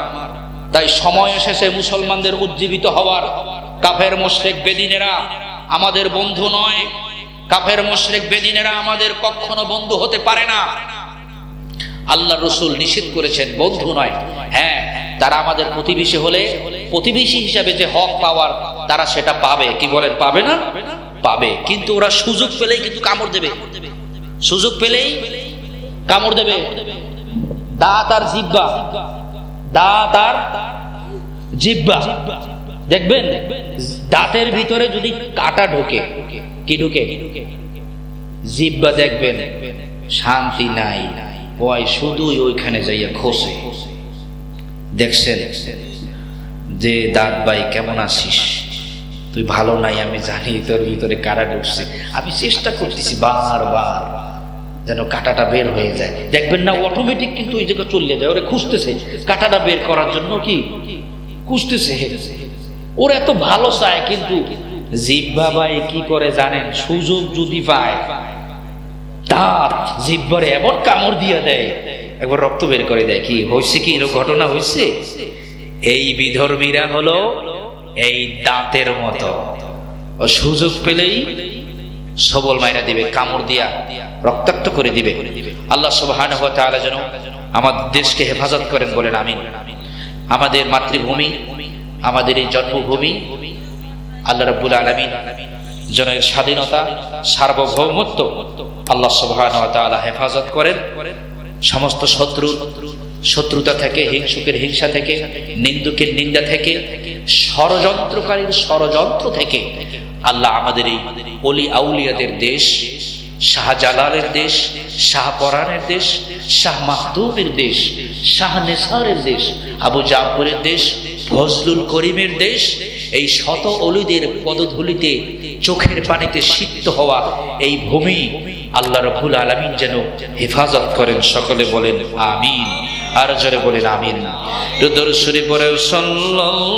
তাই সময় এসেছে মুসলমানদের উজ্জীবিত হওয়ার। কাফের মুশরিক বেদিনেরা আমাদের বন্ধু নয়, কাফের মুশরিক বেদিনেরা আমাদের কখনো বন্ধু হতে পারে না। আল্লাহ রাসূল নিষেধ করেছেন, বন্ধু নয়। হ্যাঁ, তারা আমাদের প্রতিবেশী হলে প্রতিবেশী হিসাবে যে হক পাওয়ার তারা সেটা পাবে। কি বলেন, পাবে না? পাবে, কিন্তু ওরা সুযোগ পেলেই কিন্তু কামড় দেবে, সুযোগ পেলেই কামড় দেবে। দাঁত আর জিহ্বা, দাঁত আর জিহ্বা দেখবেন দাঁতের ভিতরে যদি কাটা ঢোকে, কি ঢোকে? জিহ্বা দেখবেন শান্তি নাই, ওই শুধুই ওইখানে যাইয়া খোসে। দেখছেন যে দাঁত ভাই কেমন আছিস, তুই ভালো নাই আমি জানি, তোর ভিতরে কাটা ঢুকছে, আমি চেষ্টা করতেছি বারবার যেন কাটাটা বের হয়ে যায়। দেখবেন না অটোমেটিক কিন্তু ওই জায়গা চলে যায়, ওরে খুঁজতেছে কাটাটা বের করার জন্য, কি খুঁজতেছে, ওর এত ভালো চায়। কিন্তু জিহ্বা ভাই কি করে জানেন? সুযোগ যদি পায় দাঁত জিহ্বারে এমন কামড় দিয়ে দেয়, একবার রক্ত বের করে দেয়। কি হয়েছে? কি এরকম ঘটনা হয়েছে? এই বিধর্মীরা হলো এই দাঁতের মতো, ও সুযোগ পেলেই সবল মাইরা দিবে, কামড় দিয়া রক্তাক্ত করে দিবে। আল্লাহ সুবহানাহু ওয়া তাআলা যেন আমাদের দেশকে হেফাজত করেন, বলেন আমিন। আমাদের মাতৃভূমি, আমাদের এই জন্মভূমি আল্লাহ রাব্বুল আলামিন যেন এর স্বাধীনতা, সার্বভৌমত্ব আল্লাহ সুবহানাহু ওয়া তাআলা হেফাজত করেন। সমস্ত শত্রুতা থেকে, হিংসুকের হিংসা থেকে, নিন্দুকের নিন্দা থেকে, ষড়যন্ত্রকারীর ষড়যন্ত্র থেকে আল্লাহ আমাদের এই ওলি আউলিয়াদের দেশ, শাহজালালের দেশ, শাহপরানের দেশ, শাহ মাহদুমের দেশ, শাহ নেসারের দেশ, আবু জাফরের দেশ, ফজলুল করিমের দেশ, এই শত অলিদের পদধূলিতে চোখের পানিতে সিক্ত হওয়া এই ভূমি আল্লাহ রাব্বুল আলামিন যেন হেফাজত করেন। সকলে বলেন আমিন, আর জোরে বলেন আমিন। দরুদ শরীফ পড়ে সাল্লাল্লাহু